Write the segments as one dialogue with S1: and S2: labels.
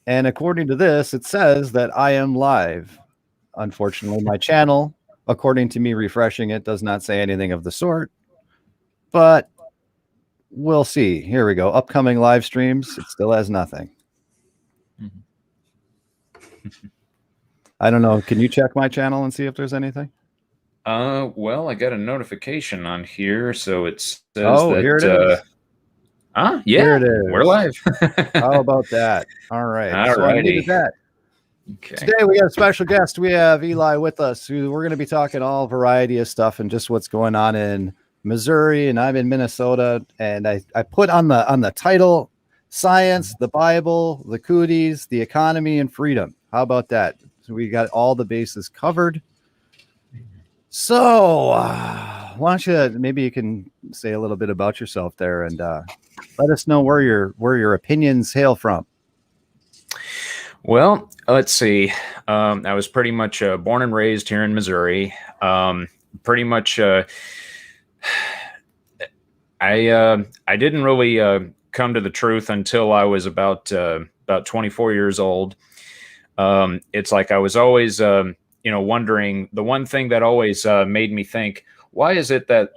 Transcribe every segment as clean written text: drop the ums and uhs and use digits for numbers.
S1: And according to this, it says that I am live. Unfortunately, my channel, according to me refreshing it, does not say anything of the sort. But we'll see. Here we go. Upcoming live streams. It still has nothing. I don't know. Can you check my channel and see if there's anything?
S2: Well, I got a notification on here, so it says
S1: Oh,
S2: that.
S1: here it is.
S2: Yeah,
S1: Here it is.
S2: We're live.
S1: How about that? All right.
S2: All
S1: So I needed that.
S2: Okay.
S1: Today we got a special guest. We have Eli with us. We're going to be talking all variety of stuff and just what's going on in Missouri, and I'm in Minnesota. And I put on the title, Science, the Bible, the Cooties, the Economy, and Freedom. How about that? So we got all the bases covered. So why don't you, maybe you can say a little bit about yourself there and let us know where your opinions hail from.
S2: Well, let's see. I was pretty much born and raised here in Missouri. Pretty much, I didn't really come to the truth until I was about 24 years old. It's like I was always, wondering. The one thing that always made me think, why is it that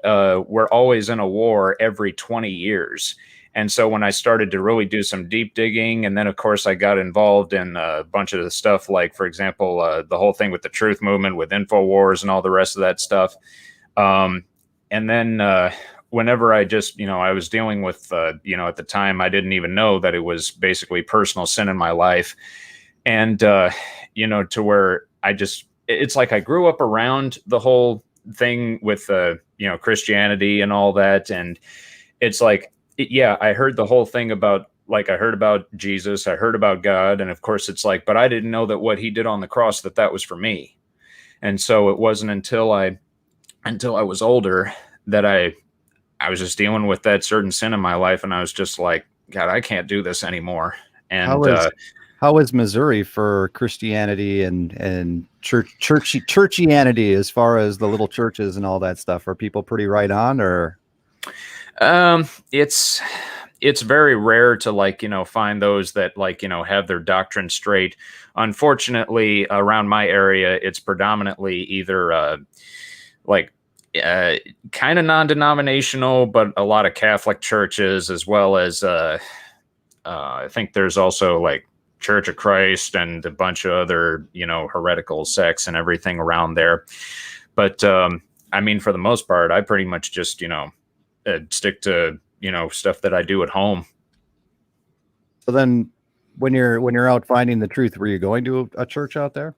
S2: we're always in a war every 20 years? And so when I started to really do some deep digging, and then of course I got involved in a bunch of the stuff, like for example, the whole thing with the truth movement, with InfoWars and all the rest of that stuff. And then whenever I just, I was dealing with, at the time, I didn't even know that it was basically personal sin in my life. And, to where it's like I grew up around the whole thing with, Christianity and all that. And it's like, I heard the whole thing about, like, I heard about Jesus, I heard about God. And of course it's like, but I didn't know that what he did on the cross, that was for me. And so it wasn't until I was older that I was just dealing with that certain sin in my life. And I was just like, God, I can't do this anymore. And
S1: how is Missouri for Christianity and churchianity as far as the little churches and all that stuff? Are people pretty right on, or?
S2: It's very rare to find those that have their doctrine straight. Unfortunately, around my area, it's predominantly either kind of non-denominational, but a lot of Catholic churches, as well as I think there's also like Church of Christ and a bunch of other heretical sects and everything around there. But I mean, for the most part, I pretty much just stick to stuff that I do at home.
S1: So then when you're out finding the truth, were you going to a church out there?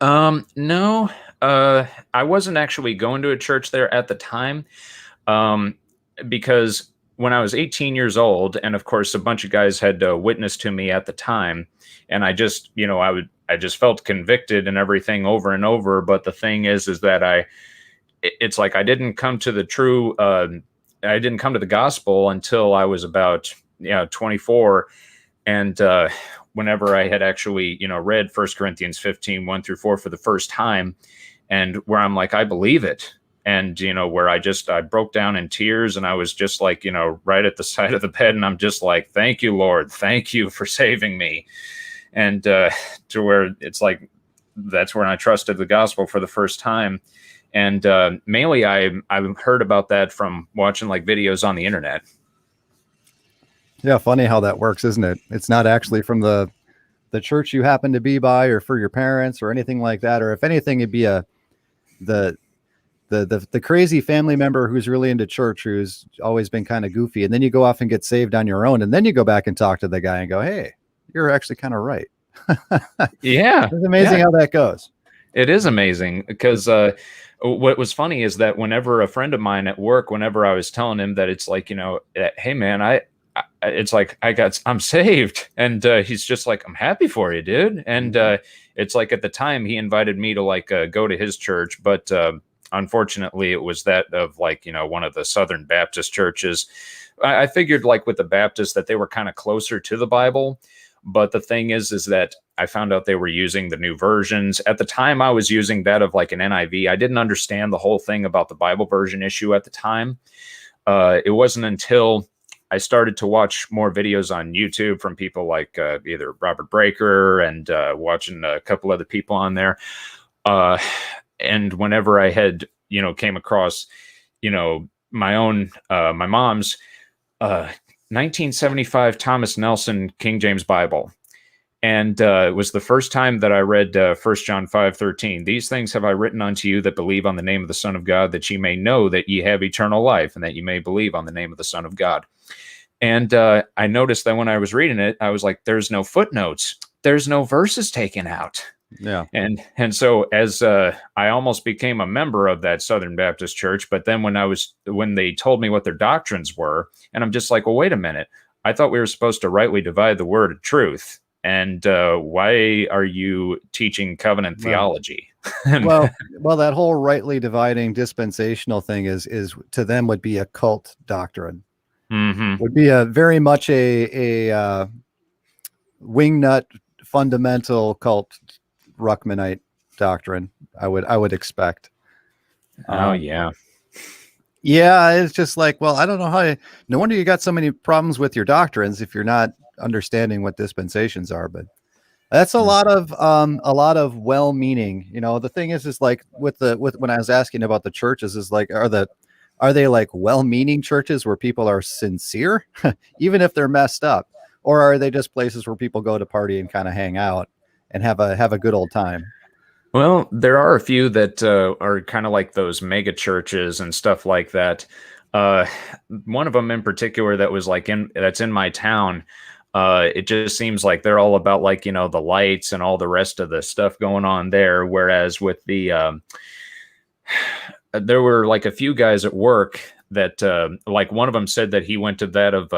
S2: No, I wasn't actually going to a church there at the time, because when I was 18 years old, and of course a bunch of guys had witnessed to me at the time, and I just I just felt convicted and everything over and over. But the thing is that it's like I didn't come to the true, I didn't come to the gospel until I was about 24. And whenever I had actually, read 1 Corinthians 15, 1-4 for the first time, and where I'm like, I believe it. And, where I broke down in tears, and I was just like, right at the side of the bed. And I'm just like, thank you, Lord. Thank you for saving me. And to where it's like, that's when I trusted the gospel for the first time. And mainly I've heard about that from watching like videos on the internet.
S1: Yeah, funny how that works, isn't it? It's not actually from the church you happen to be by, or for your parents or anything like that. Or if anything, it'd be the crazy family member who's really into church, who's always been kind of goofy. And then you go off and get saved on your own. And then you go back and talk to the guy and go, hey, you're actually kind of right.
S2: Yeah.
S1: It's amazing how that goes.
S2: It is amazing, because what was funny is that whenever a friend of mine at work, whenever I was telling him that it's like, hey man, it's like I'm saved, and he's just like, I'm happy for you, dude. And it's like at the time he invited me to go to his church, but unfortunately it was that of one of the Southern Baptist churches. I figured with the Baptists that they were kind of closer to the Bible. But the thing is that I found out they were using the new versions. At the time, I was using that of an NIV. I didn't understand the whole thing about the Bible version issue at the time. It wasn't until I started to watch more videos on YouTube from people like either Robert Breaker and watching a couple other people on there. And whenever I had, came across, my mom's 1975 Thomas Nelson King James Bible. And it was the first time that I read 1 John 5:13. These things have I written unto you that believe on the name of the Son of God, that ye may know that ye have eternal life, and that ye may believe on the name of the Son of God. And I noticed that when I was reading it, I was like, there's no footnotes. There's no verses taken out.
S1: Yeah.
S2: And so as I almost became a member of that Southern Baptist church, but then when they told me what their doctrines were, and I'm just like, well, wait a minute. I thought we were supposed to rightly divide the word of truth. And why are you teaching covenant theology?
S1: well, that whole rightly dividing dispensational thing is to them would be a cult doctrine.
S2: Mm-hmm.
S1: Would be a very much a wingnut fundamental cult Ruckmanite doctrine. I would expect.
S2: Oh yeah.
S1: Yeah, it's just like, well, I don't know how. No wonder you got so many problems with your doctrines if you're not understanding what dispensations are. But that's a lot of well-meaning. The thing is like with when I was asking about the churches, is like, are they like well-meaning churches where people are sincere, even if they're messed up, or are they just places where people go to party and kind of hang out and have a good old time?
S2: Well, there are a few that are kind of like those mega churches and stuff like that. One of them in particular that was that's in my town. It just seems like they're all about like, the lights and all the rest of the stuff going on there. Whereas with the, there were like a few guys at work that like one of them said that he went to that of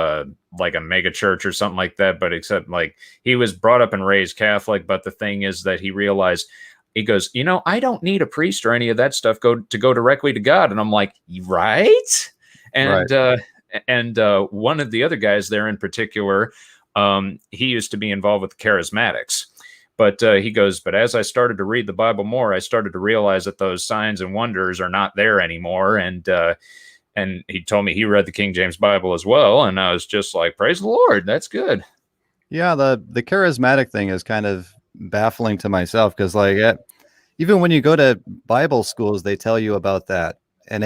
S2: like a mega church or something like that. But except like he was brought up and raised Catholic. But the thing is that he realized, he goes, I don't need a priest or any of that stuff go directly to God. And I'm like, right. And,
S1: Right.
S2: And one of the other guys there in particular, he used to be involved with the charismatics, but he goes, but as I started to read the Bible more, I started to realize that those signs and wonders are not there anymore. And he told me he read the King James Bible as well. And I was just like, praise the Lord. That's good.
S1: Yeah. The charismatic thing is kind of baffling to myself, because like even when you go to Bible schools, they tell you about that. And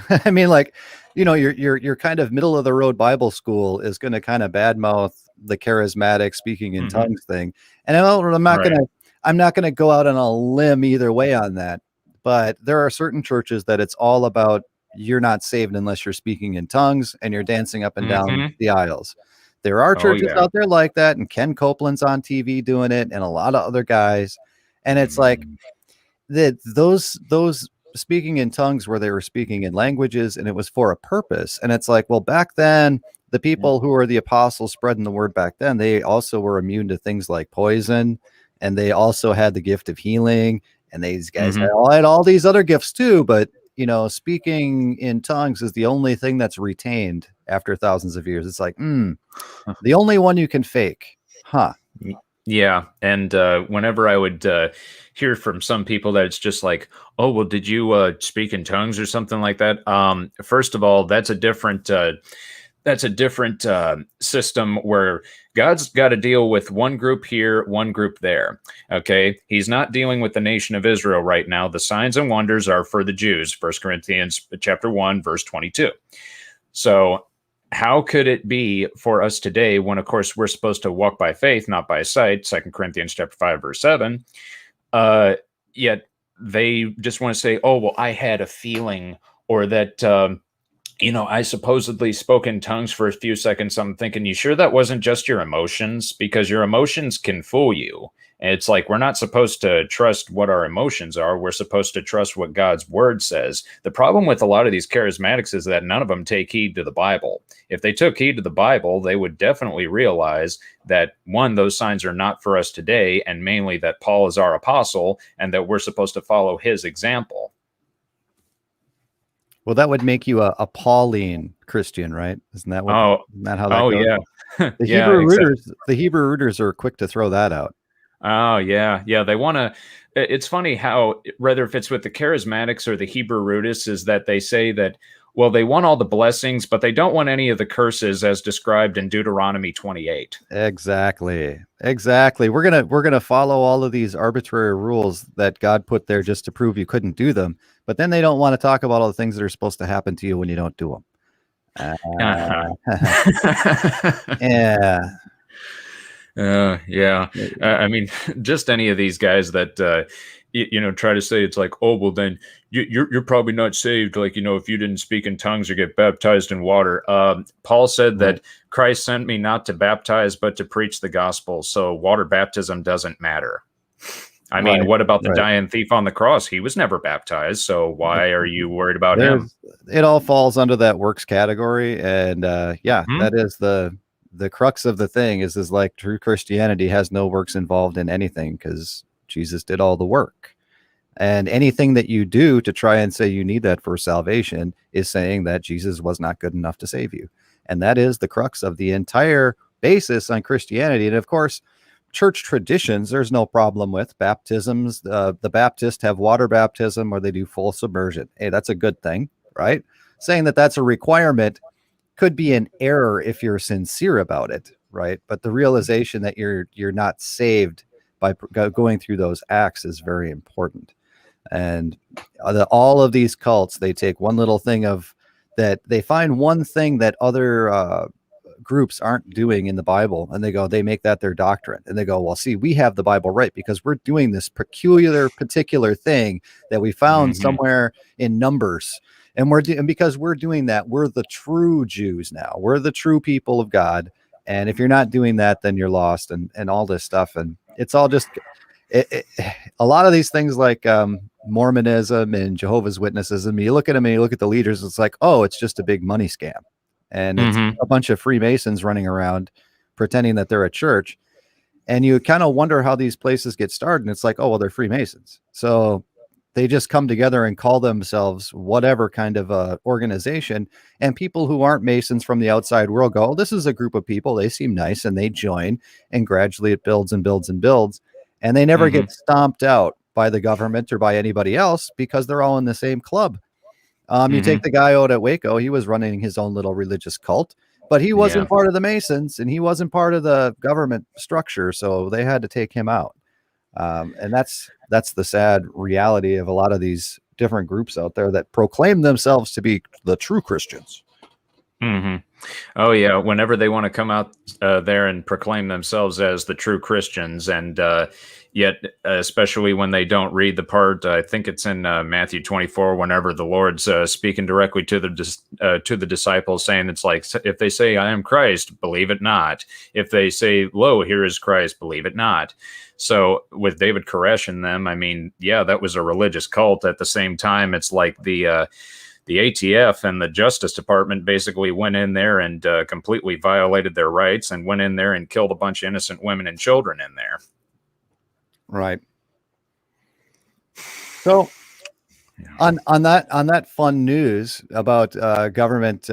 S1: I mean, like, your kind of middle of the road Bible school is going to kind of badmouth the charismatic speaking in tongues thing. And I'm not going to go out on a limb either way on that. But there are certain churches that it's all about, you're not saved unless you're speaking in tongues and you're dancing up and down the aisles. There are churches out there like that, and Ken Copeland's on TV doing it, and a lot of other guys. And it's like those speaking in tongues where they were speaking in languages, and it was for a purpose. And it's like, well, back then, the people who were the apostles spreading the word back then, they also were immune to things like poison, and they also had the gift of healing. And these guys had all these other gifts too, but speaking in tongues is the only thing that's retained after thousands of years. It's like, the only one you can fake, huh?
S2: Yeah. And whenever I would hear from some people that it's just like, oh, well, did you speak in tongues or something like that? First of all, that's a different system where God's got to deal with one group here, one group there. Okay. He's not dealing with the nation of Israel right now. The signs and wonders are for the Jews. 1 Corinthians chapter 1, verse 22. So how could it be for us today when, of course, we're supposed to walk by faith, not by sight? 2 Corinthians chapter 5, verse 7. Yet they just want to say, oh, well, I had a feeling, or that, I supposedly spoke in tongues for a few seconds. I'm thinking, you sure that wasn't just your emotions? Because your emotions can fool you. And it's like, we're not supposed to trust what our emotions are. We're supposed to trust what God's word says. The problem with a lot of these charismatics is that none of them take heed to the Bible. If they took heed to the Bible, they would definitely realize that, one, those signs are not for us today, and mainly that Paul is our apostle and that we're supposed to follow his example.
S1: Well, that would make you a Pauline Christian, right? Isn't that how that goes?
S2: Yeah.
S1: The Hebrew rooters are quick to throw that out.
S2: Oh, yeah. Yeah. They want to. It's funny how, whether if it's with the charismatics or the Hebrew rooters, is that they say that, Well, they want all the blessings, but they don't want any of the curses as described in Deuteronomy 28.
S1: Exactly. We're gonna follow all of these arbitrary rules that God put there just to prove you couldn't do them. But then they don't want to talk about all the things that are supposed to happen to you when you don't do them.
S2: Uh-huh.
S1: Yeah.
S2: Yeah. I mean, just any of these guys that try to say it's like, oh, well, then you're probably not saved. Like, if you didn't speak in tongues or get baptized in water. Paul said that Christ sent me not to baptize, but to preach the gospel. So water baptism doesn't matter. I mean, what about the dying thief on the cross? He was never baptized. So why are you worried about him?
S1: It all falls under that works category. And that is the crux of the thing is like true Christianity has no works involved in anything because Jesus did all the work. And anything that you do to try and say you need that for salvation is saying that Jesus was not good enough to save you. And that is the crux of the entire basis on Christianity. And of course, church traditions, there's no problem with baptisms. The Baptists have water baptism or they do full submersion. Hey, that's a good thing, right? Saying that that's a requirement could be an error if you're sincere about it, right? But the realization that you're not saved by going through those acts is very important. And all of these cults, they take one little thing of that, they find one thing that other groups aren't doing in the Bible, and they make that their doctrine, and they go, well, see, we have the Bible right because we're doing this particular thing that we found somewhere in Numbers. And because we're doing that, we're the true Jews now. We're the true people of God. And if you're not doing that, then you're lost and all this stuff. And it's all just a lot of these things like Mormonism and Jehovah's Witnesses. And you look at them and you look at the leaders, it's like, oh, it's just a big money scam. And it's a bunch of Freemasons running around pretending that they're a church. And you kind of wonder how these places get started. And it's like, oh, well, they're Freemasons. So they just come together and call themselves whatever kind of organization. And people who aren't Masons from the outside world go, oh, this is a group of people. They seem nice. And they join. And gradually it builds and builds and builds. And they never get stomped out by the government or by anybody else because they're all in the same club. You take the guy out at Waco. He was running his own little religious cult. But he wasn't part of the Masons. And he wasn't part of the government structure. So they had to take him out. And that's the sad reality of a lot of these different groups out there that proclaim themselves to be the true Christians.
S2: Oh yeah, whenever they want to come out there and proclaim themselves as the true Christians, and yet especially when they don't read the part, I think it's in Matthew 24, whenever the Lord's speaking directly to the disciples, saying it's like, if they say I am Christ, believe it not. If they say, lo, here is Christ, believe it not. So with David Koresh and them, I mean, yeah, that was a religious cult. At the same time, it's like the ATF and the Justice Department basically went in there and completely violated their rights and went in there and killed a bunch of innocent women and children in there.
S1: Right. So on that fun news about government,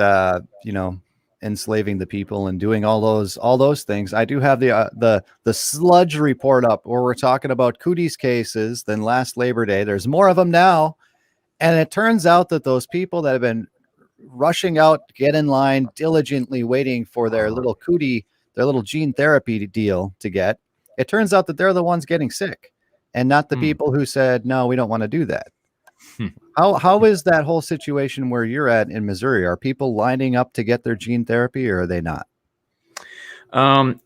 S1: enslaving the people and doing all those things, I do have the sludge report up where we're talking about Cooties cases than last Labor Day. There's more of them now. And it turns out that those people that have been rushing out to get in line, diligently waiting for their little gene therapy deal to get, it turns out that they're the ones getting sick and not the people who said, no, we don't want to do that. How is that whole situation where you're at in Missouri? Are people lining up to get their gene therapy or are they not?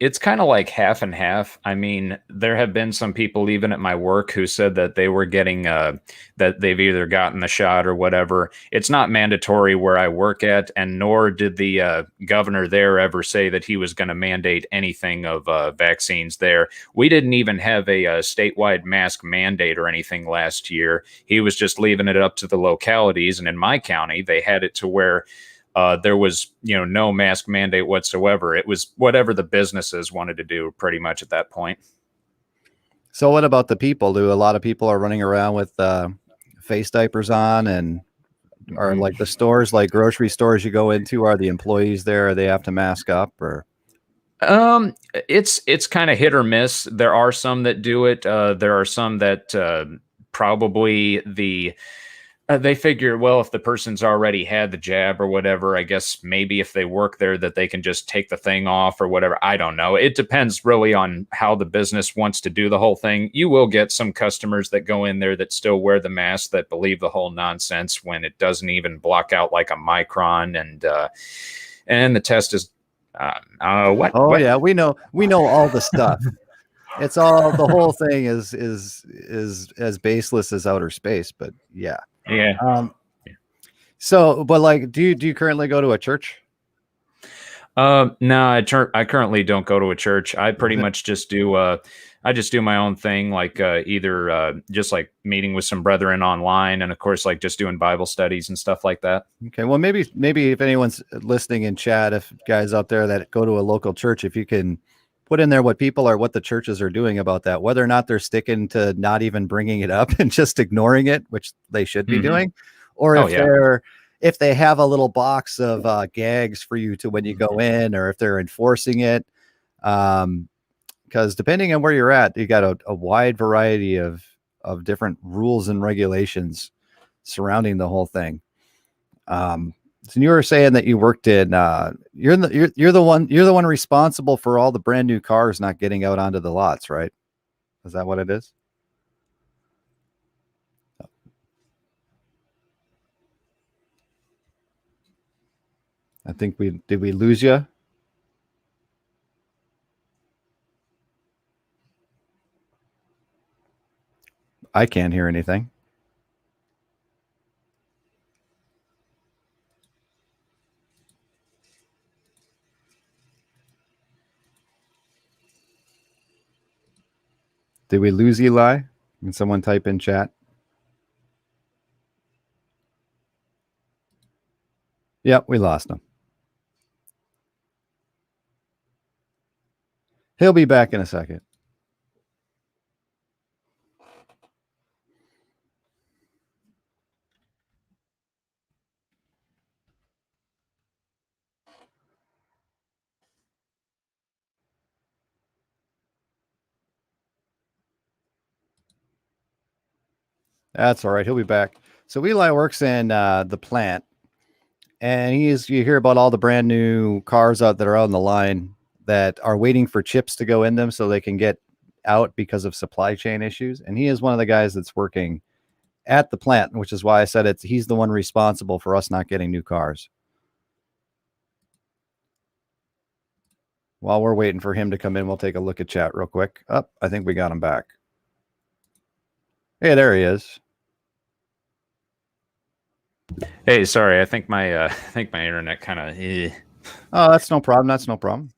S2: It's kind of like half and half. I mean, there have been some people even at my work who said that they were getting, that they've either gotten the shot or whatever. It's not mandatory where I work at, and nor did the governor there ever say that he was going to mandate anything of vaccines there. We didn't even have a statewide mask mandate or anything last year. He was just leaving it up to the localities. And in my county, they had it to where there was, no mask mandate whatsoever. It was whatever the businesses wanted to do pretty much at that point.
S1: So what about the people? A lot of people are running around with face diapers on or like the stores, like grocery stores you go into, are the employees there? They have to mask up or?
S2: It's kind of hit or miss. There are some that do it. There are some that probably They figure, well, if the person's already had the jab or whatever, I guess maybe if they work there that they can just take the thing off or whatever. I don't know. It depends really on how the business wants to do the whole thing. You will get some customers that go in there that still wear the mask, that believe the whole nonsense when it doesn't even block out like a micron, and the test is what?
S1: Oh
S2: What?
S1: yeah, we know all the stuff. It's all, the whole thing is as baseless as outer space, but yeah.
S2: Yeah.
S1: So, but like, do you currently go to a church?
S2: No, I currently don't go to a church. I pretty much just do I just do my own thing, like either just like meeting with some brethren online, and of course like just doing Bible studies and stuff like that.
S1: Okay, well maybe if anyone's listening in chat, if guys out there that go to a local church, if you can put in there what the churches are doing about that, whether or not they're sticking to not even bringing it up and just ignoring it, which they should be doing, or if they have a little box of gags for you to when you go in, or if they're enforcing it. Because depending on where you're at, you got a wide variety of different rules and regulations surrounding the whole thing. So you were saying that you worked in you're the one responsible for all the brand new cars not getting out onto the lots, right? Is that what it is? I think did we lose you? I can't hear anything. Did we lose Eli? Can someone type in chat? Yep, we lost him. He'll be back in a second. That's all right. He'll be back. So Eli works in the plant, and you hear about all the brand new cars out that are on the line that are waiting for chips to go in them so they can get out because of supply chain issues. And he is one of the guys that's working at the plant, which is why I said he's the one responsible for us not getting new cars. While we're waiting for him to come in, we'll take a look at chat real quick. I think we got him back. Hey, there he is.
S2: Hey, sorry. I think my internet kind of.
S1: Oh, that's no problem. That's no problem.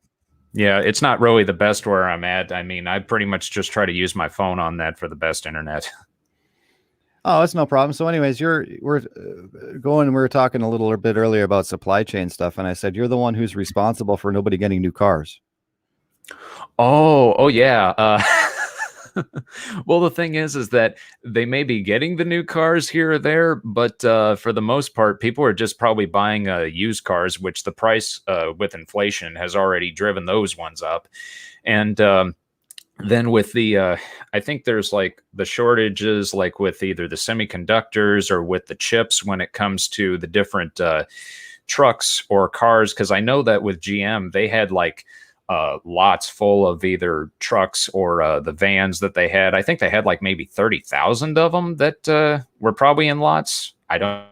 S2: Yeah, it's not really the best where I'm at. I mean, I pretty much just try to use my phone on that for the best internet.
S1: Oh, that's no problem. So anyways, we were talking a little bit earlier about supply chain stuff, and I said you're the one who's responsible for nobody getting new cars.
S2: Oh yeah. Well, the thing is that they may be getting the new cars here or there, but for the most part, people are just probably buying used cars, which the price with inflation has already driven those ones up. And then with I think there's like the shortages, like with either the semiconductors or with the chips when it comes to the different trucks or cars. Because I know that with GM, they had like lots full of either trucks or the vans that they had. I think they had like maybe 30,000 of them that were probably in lots. I don't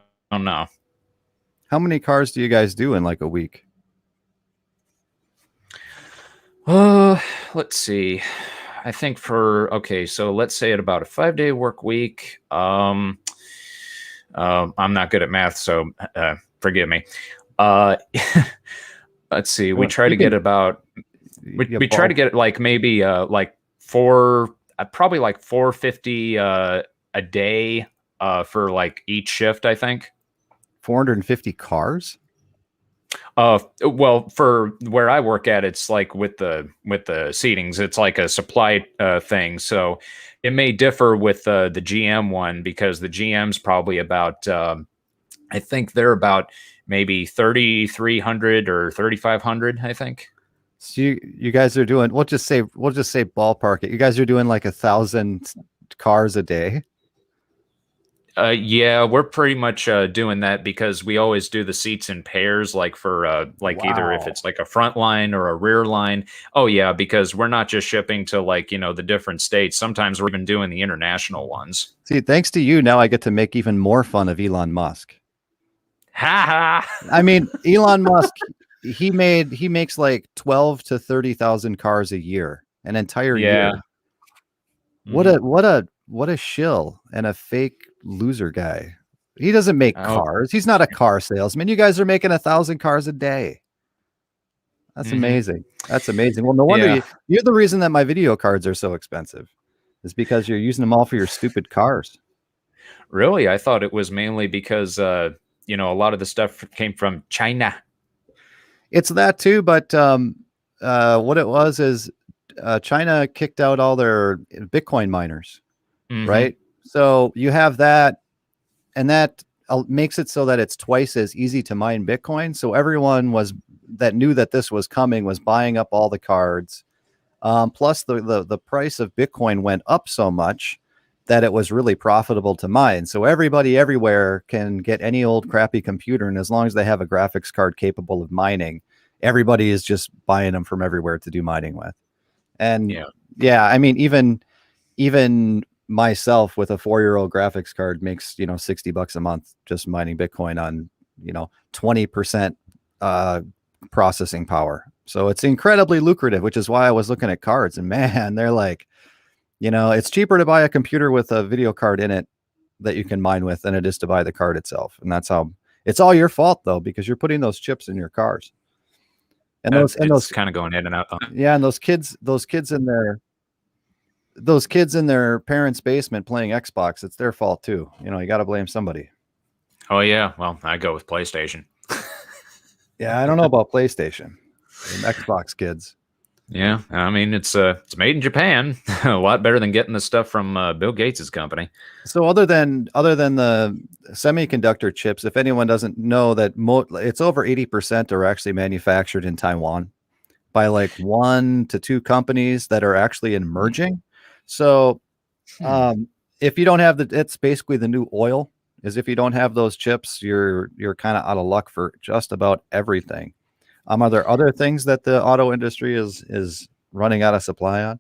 S2: know.
S1: How many cars do you guys do in like a week?
S2: Let's see. I think so let's say at about a 5-day work week. I'm not good at math, so forgive me. Let's see. We try to get about we try to get like maybe like probably like 450 a day for like each shift, I think.
S1: 450 cars?
S2: Well, for where I work at, it's like with the seatings, it's like a supply thing. So it may differ with the GM one, because the GM's probably about I think they're about maybe 3,300 or 3,500, I think.
S1: So you guys are doing, we'll just say ballpark it. You guys are doing like 1,000 cars a day.
S2: Yeah, we're pretty much doing that because we always do the seats in pairs, like for like either if
S1: Wow.
S2: it's like a front line or a rear line. Oh yeah, because we're not just shipping to like, the different states. Sometimes we're even doing the international ones.
S1: See, thanks to you, now I get to make even more fun of Elon Musk.
S2: Ha
S1: I
S2: ha.
S1: mean, Elon Musk, he makes like 12 to 30,000 cars a year, an entire
S2: Yeah.
S1: year. What
S2: Mhm.
S1: a shill and a fake loser guy. He doesn't make
S2: Oh.
S1: cars. He's not a car salesman. You guys are making 1,000 cars a day. That's
S2: Hmm.
S1: amazing. That's amazing. Well, no wonder
S2: Yeah.
S1: you're the reason that my video cards are so expensive. Is because you're using them all for your stupid cars.
S2: Really? I thought it was mainly because a lot of the stuff came from China.
S1: It's that too, but what it was is China kicked out all their Bitcoin miners,
S2: Hmm.
S1: right? So you have that, and that makes it so that it's twice as easy to mine Bitcoin. So everyone that knew that this was coming was buying up all the cards. Plus, the price of Bitcoin went up so much that it was really profitable to mine. So everybody everywhere can get any old crappy computer, and as long as they have a graphics card capable of mining, everybody is just buying them from everywhere to do mining with. And
S2: Yeah.
S1: yeah, I mean, even myself with a 4-year-old graphics card makes $60 a month just mining Bitcoin on 20% processing power. So it's incredibly lucrative, which is why I was looking at cards, and man, they're like, it's cheaper to buy a computer with a video card in it that you can mine with than it is to buy the card itself. And that's how it's all your fault though, because you're putting those chips in your cars. And
S2: It's kind of going in and out.
S1: yeah, and those kids in their parents' basement playing Xbox, it's their fault too. You got to blame somebody.
S2: Oh yeah. Well, I go with PlayStation.
S1: Yeah, I don't know about PlayStation and Xbox kids.
S2: Yeah, I mean it's made in Japan. A lot better than getting the stuff from Bill Gates's company.
S1: So other than the semiconductor chips, if anyone doesn't know that it's over 80% are actually manufactured in Taiwan by like 1 to 2 companies that are actually emerging. So
S2: Hmm.
S1: um, if you don't have it's basically the new oil. Is if you don't have those chips, you're kind of out of luck for just about everything. Are there other things that the auto industry is running out of supply on?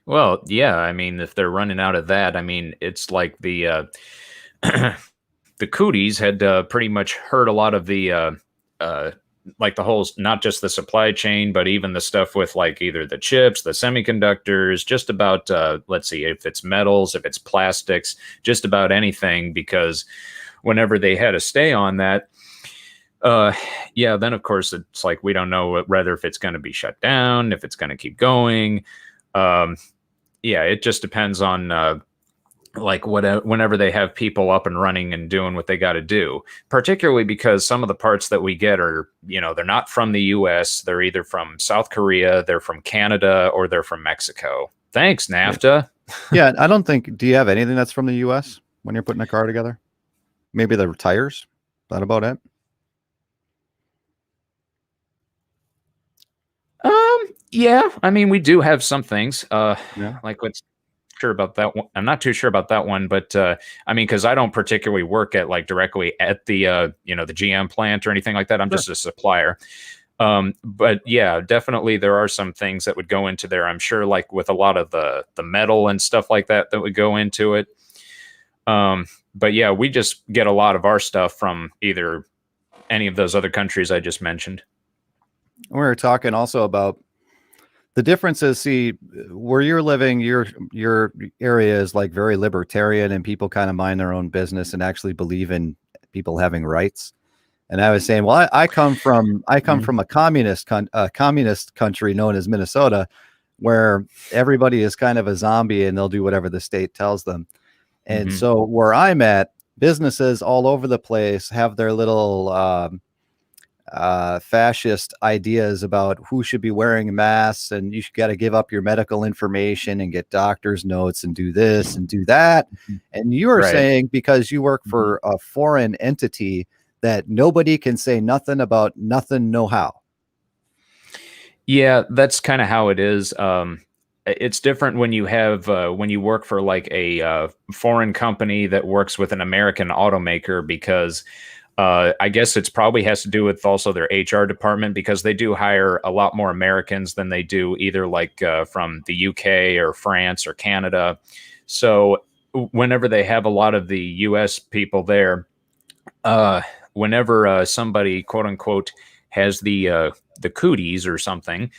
S2: Well, yeah, I mean if they're running out of that, I mean it's like the Cooties had pretty much hurt a lot of the uh, like the whole, not just the supply chain, but even the stuff with like either the chips, the semiconductors, just about let's see, if it's metals, if it's plastics, just about anything, because whenever they had to stay on that, uh yeah, then of course it's like we don't know whether if it's going to be shut down, if it's going to keep going. um yeah, it just depends on like whenever they have people up and running and doing what they got to do, particularly because some of the parts that we get are, they're not from the US, they're either from South Korea, they're from Canada, or they're from Mexico. Thanks,
S1: Yeah.
S2: NAFTA.
S1: Yeah, I don't think. Do you have anything that's from the U.S. when you're putting a car together? Maybe the tires. That about it?
S2: Yeah, I mean we do have some things
S1: Yeah.
S2: like what's sure about that one. I'm not too sure about that one, but I mean, because I don't particularly work at like directly at the the GM plant or anything like that. I'm
S1: Sure.
S2: just a supplier. But yeah, definitely there are some things that would go into there. I'm sure, like with a lot of the metal and stuff like that that would go into it. But yeah, we just get a lot of our stuff from either any of those other countries I just mentioned.
S1: We were talking also about the differences. See, where you're living, your area is like very libertarian, and people kind of mind their own business and actually believe in people having rights. And I was saying, well, I come
S2: Mhm.
S1: from a communist country known as Minnesota, where everybody is kind of a zombie and they'll do whatever the state tells them. And
S2: Mhm.
S1: so where I'm at, businesses all over the place have their little fascist ideas about who should be wearing masks, and you got to give up your medical information and get doctor's notes and do this and do that. And you are
S2: Right.
S1: saying because you work
S2: Mhm.
S1: for a foreign entity that nobody can say nothing about nothing, no how.
S2: Yeah, that's kind of how it is. it's different when you have when you work for like a foreign company that works with an American automaker, because I guess it's probably has to do with also their HR department, because they do hire a lot more Americans than they do either like from the UK or France or Canada. So whenever they have a lot of the US people there, uh, whenever somebody quote unquote has the cooties or something,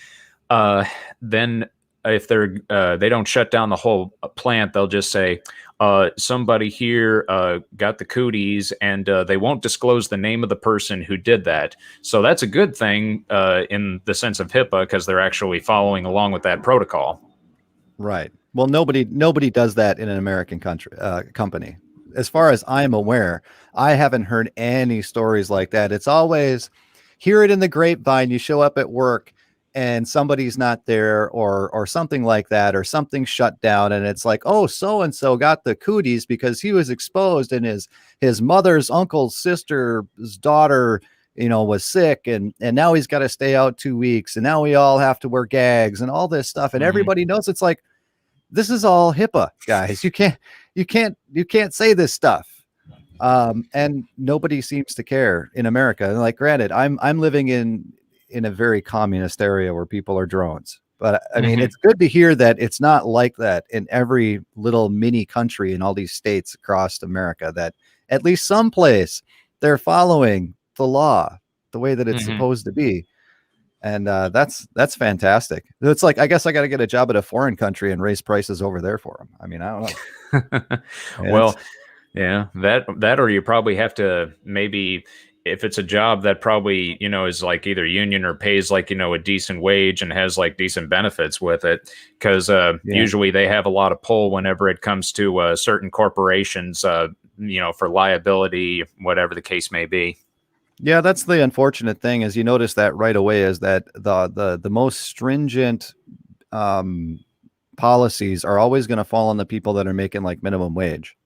S2: uh, then if they don't shut down the whole plant, they'll just say somebody here got the cooties, and they won't disclose the name of the person who did that. So that's a good thing in the sense of HIPAA, because they're actually following along with that protocol.
S1: Right. Well, nobody does that in an American company. As far as I'm aware, I haven't heard any stories like that. It's always hear it in the grapevine. You show up at work and somebody's not there, or something like that, or something shut down, and it's like, oh, so and so got the cooties because he was exposed, and his mother's uncle's sister's daughter, was sick, and now he's got to stay out 2 weeks, and now we all have to wear gags and all this stuff, and everybody knows. It's like, this is all HIPAA, guys. You can't say this stuff. And nobody seems to care in America. And like, granted, I'm living in a very communist area where people are drones, but I mean, it's good to hear that it's not like that in every little mini country in all these states across America, that at least someplace they're following the law the way that it's supposed to be. And that's fantastic. It's like, I guess I got to get a job at a foreign country and raise prices over there for them. I mean, I don't know.
S2: Well, yeah, that or you probably have to, maybe if it's a job that probably, is like either union or pays like, a decent wage and has like decent benefits with it. Because usually they have a lot of pull whenever it comes to certain corporations, for liability, whatever the case may be.
S1: Yeah, that's the unfortunate thing, is you notice that right away, is that the most stringent policies are always going to fall on the people that are making like minimum wage.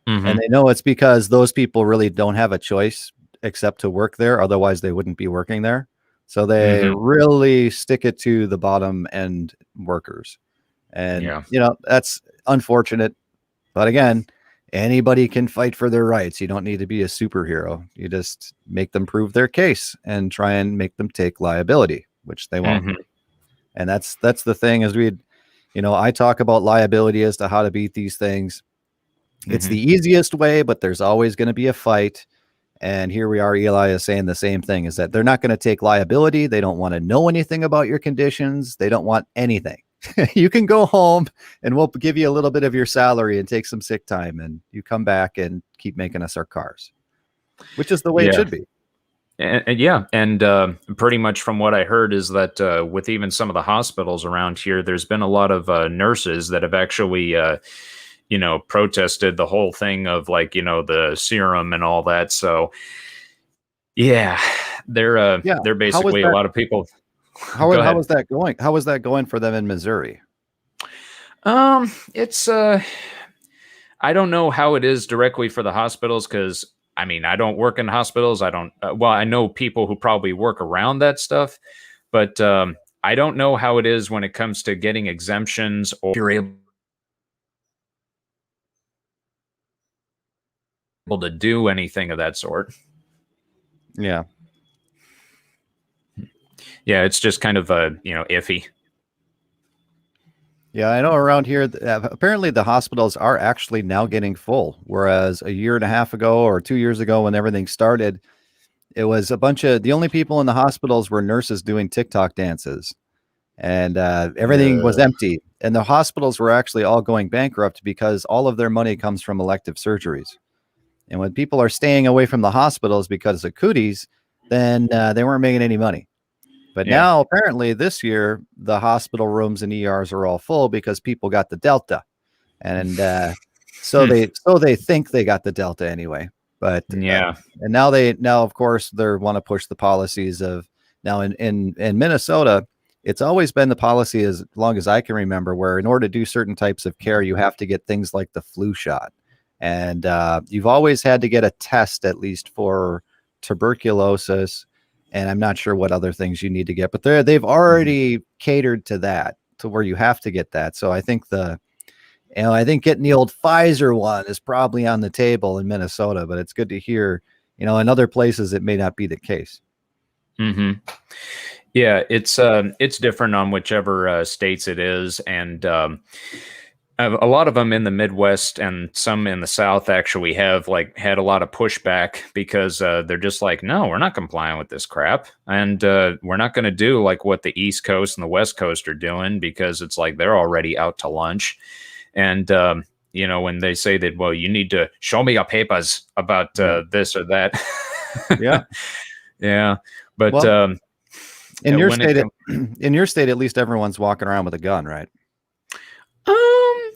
S1: And they know it's because those people really don't have a choice except to work there. Otherwise, they wouldn't be working there. So they really stick it to the bottom end workers. And, that's unfortunate. But again, anybody can fight for their rights. You don't need to be a superhero. You just make them prove their case and try and make them take liability, which they won't. And that's the thing, is I talk about liability as to how to beat these things. It's the easiest way, but there's always going to be a fight. And here we are, Eli is saying the same thing, is that they're not going to take liability. They don't want to know anything about your conditions. They don't want anything. You can go home and we'll give you a little bit of your salary and take some sick time, and you come back and keep making us our cars, which is the way it should be.
S2: And pretty much from what I heard is that with even some of the hospitals around here, there's been a lot of nurses that have actually, protested the whole thing of like, the serum and all that. So they're basically a lot of people.
S1: How is that going? How is that going for them in Missouri?
S2: It's I don't know how it is directly for the hospitals, because I mean, I don't work in hospitals. I don't. Well, I know people who probably work around that stuff, but I don't know how it is when it comes to getting exemptions, or if you're able to do anything of that sort.
S1: Yeah.
S2: Yeah, it's just kind of iffy.
S1: Yeah, I know around here, apparently the hospitals are actually now getting full, whereas a year and a half ago or 2 years ago, when everything started, it was the only people in the hospitals were nurses doing TikTok dances, and everything was empty. And the hospitals were actually all going bankrupt because all of their money comes from elective surgeries. And when people are staying away from the hospitals because of cooties, then they weren't making any money. But now, apparently, this year, the hospital rooms and ERs are all full because people got the Delta, and so they think they got the Delta anyway. But and now of course they want to push the policies of now in Minnesota. It's always been the policy, as long as I can remember, where in order to do certain types of care, you have to get things like the flu shot, and you've always had to get a test at least for tuberculosis. And I'm not sure what other things you need to get, but they've already catered to that, to where you have to get that. So I think I think getting the old Pfizer one is probably on the table in Minnesota, but it's good to hear, in other places it may not be the case.
S2: Mm-hmm. Yeah, it's different on whichever states it is, and a lot of them in the Midwest and some in the South actually have had a lot of pushback because they're just like, no, we're not complying with this crap, and we're not going to do like what the East Coast and the West Coast are doing, because it's like they're already out to lunch. And when they say that, well, you need to show me your papers about this or that.
S1: Yeah.
S2: Yeah, but
S1: well, in your
S2: when it
S1: state, in your state, at least everyone's walking around with a gun, right?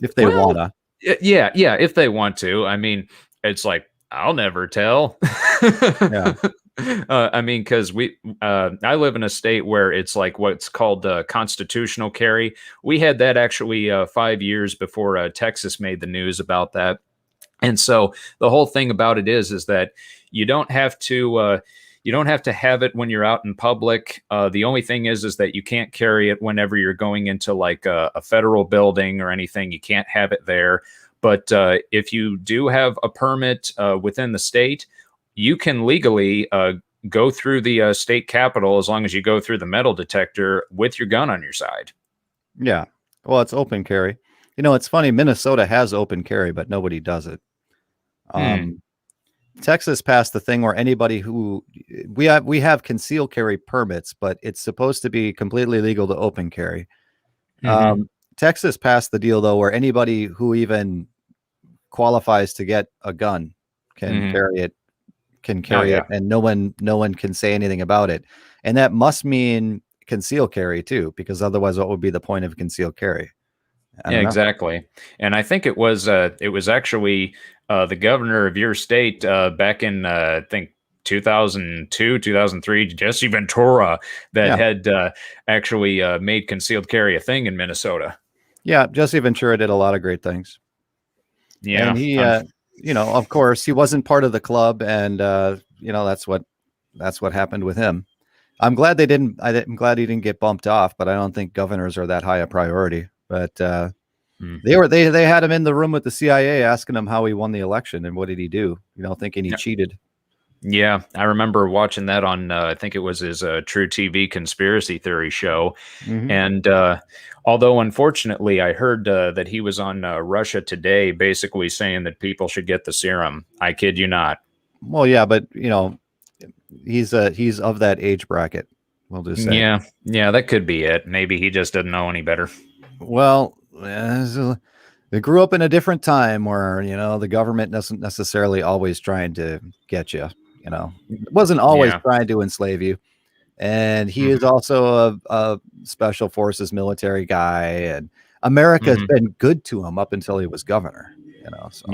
S1: If they
S2: well,
S1: wanna.
S2: yeah, if they want to. I mean, it's like, I'll never tell.
S1: Yeah.
S2: I mean, because I live in a state where it's like what's called constitutional carry. We had that actually 5 years before Texas made the news about that. And so the whole thing about it is that you don't have to have it when you're out in public. The only thing is that you can't carry it whenever you're going into like a federal building or anything. You can't have it there. But if you do have a permit within the state, you can legally go through the state capitol as long as you go through the metal detector with your gun on your side.
S1: Yeah. Well, it's open carry. It's funny. Minnesota has open carry, but nobody does it. Texas passed the thing where anybody who we have concealed carry permits, but it's supposed to be completely legal to open carry. Texas passed the deal though, where anybody who even qualifies to get a gun can carry it, and no one can say anything about it. And that must mean concealed carry too, because otherwise what would be the point of concealed carry?
S2: Yeah, exactly. And I think it was actually the governor of your state back in I think 2002, 2003, Jesse Ventura, that had actually made concealed carry a thing in Minnesota.
S1: Yeah, Jesse Ventura did a lot of great things.
S2: Yeah,
S1: and he, of course, he wasn't part of the club, and that's what happened with him. I'm glad I'm glad he didn't get bumped off, but I don't think governors are that high a priority. But they had him in the room with the CIA asking him how he won the election and what did he do, thinking he cheated.
S2: Yeah, I remember watching that on I think it was his True TV conspiracy theory show. And although unfortunately I heard that he was on Russia Today basically saying that people should get the serum. I kid you not.
S1: Well, yeah, but he's of that age bracket, we'll just say.
S2: Yeah, that could be it. Maybe he just doesn't know any better.
S1: Well, they grew up in a different time where the government doesn't necessarily always trying to get you. It wasn't always trying to enslave you. And he is also a special forces military guy, and America has been good to him up until he was governor. So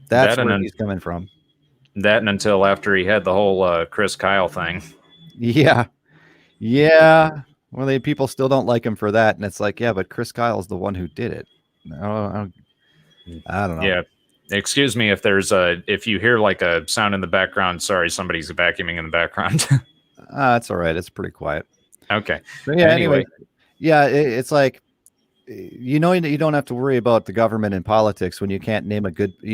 S1: that's where he's coming from.
S2: That and until after he had the whole Chris Kyle thing.
S1: Yeah. Well, people still don't like him for that, and it's like, yeah, but Chris Kyle's the one who did it. I don't know.
S2: Yeah. Excuse me if if you hear like a sound in the background. Sorry, somebody's vacuuming in the background.
S1: It's all right. It's pretty quiet.
S2: Okay.
S1: But yeah. Anyway. Yeah. It's like, you don't have to worry about the government and politics when you can't name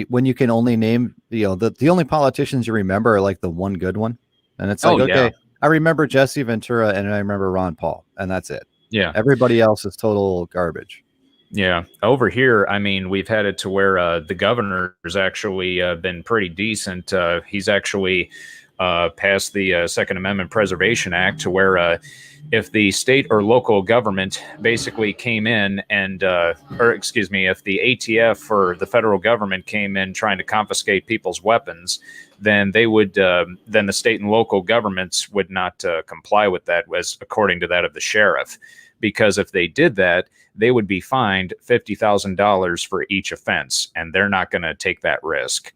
S1: when you can only name, the only politicians you remember are like the one good one. And it's like, okay, I remember Jesse Ventura and I remember Ron Paul, and that's it.
S2: Yeah.
S1: Everybody else is total garbage.
S2: Yeah. Over here, I mean, we've had it to where the governor's actually been pretty decent. He's actually passed the Second Amendment Preservation Act, to where if the state or local government basically came in and, if the ATF or the federal government came in trying to confiscate people's weapons, then they would, then the state and local governments would not comply with that, as according to that of the sheriff. Because if they did that, they would be fined $50,000 for each offense, and they're not going to take that risk.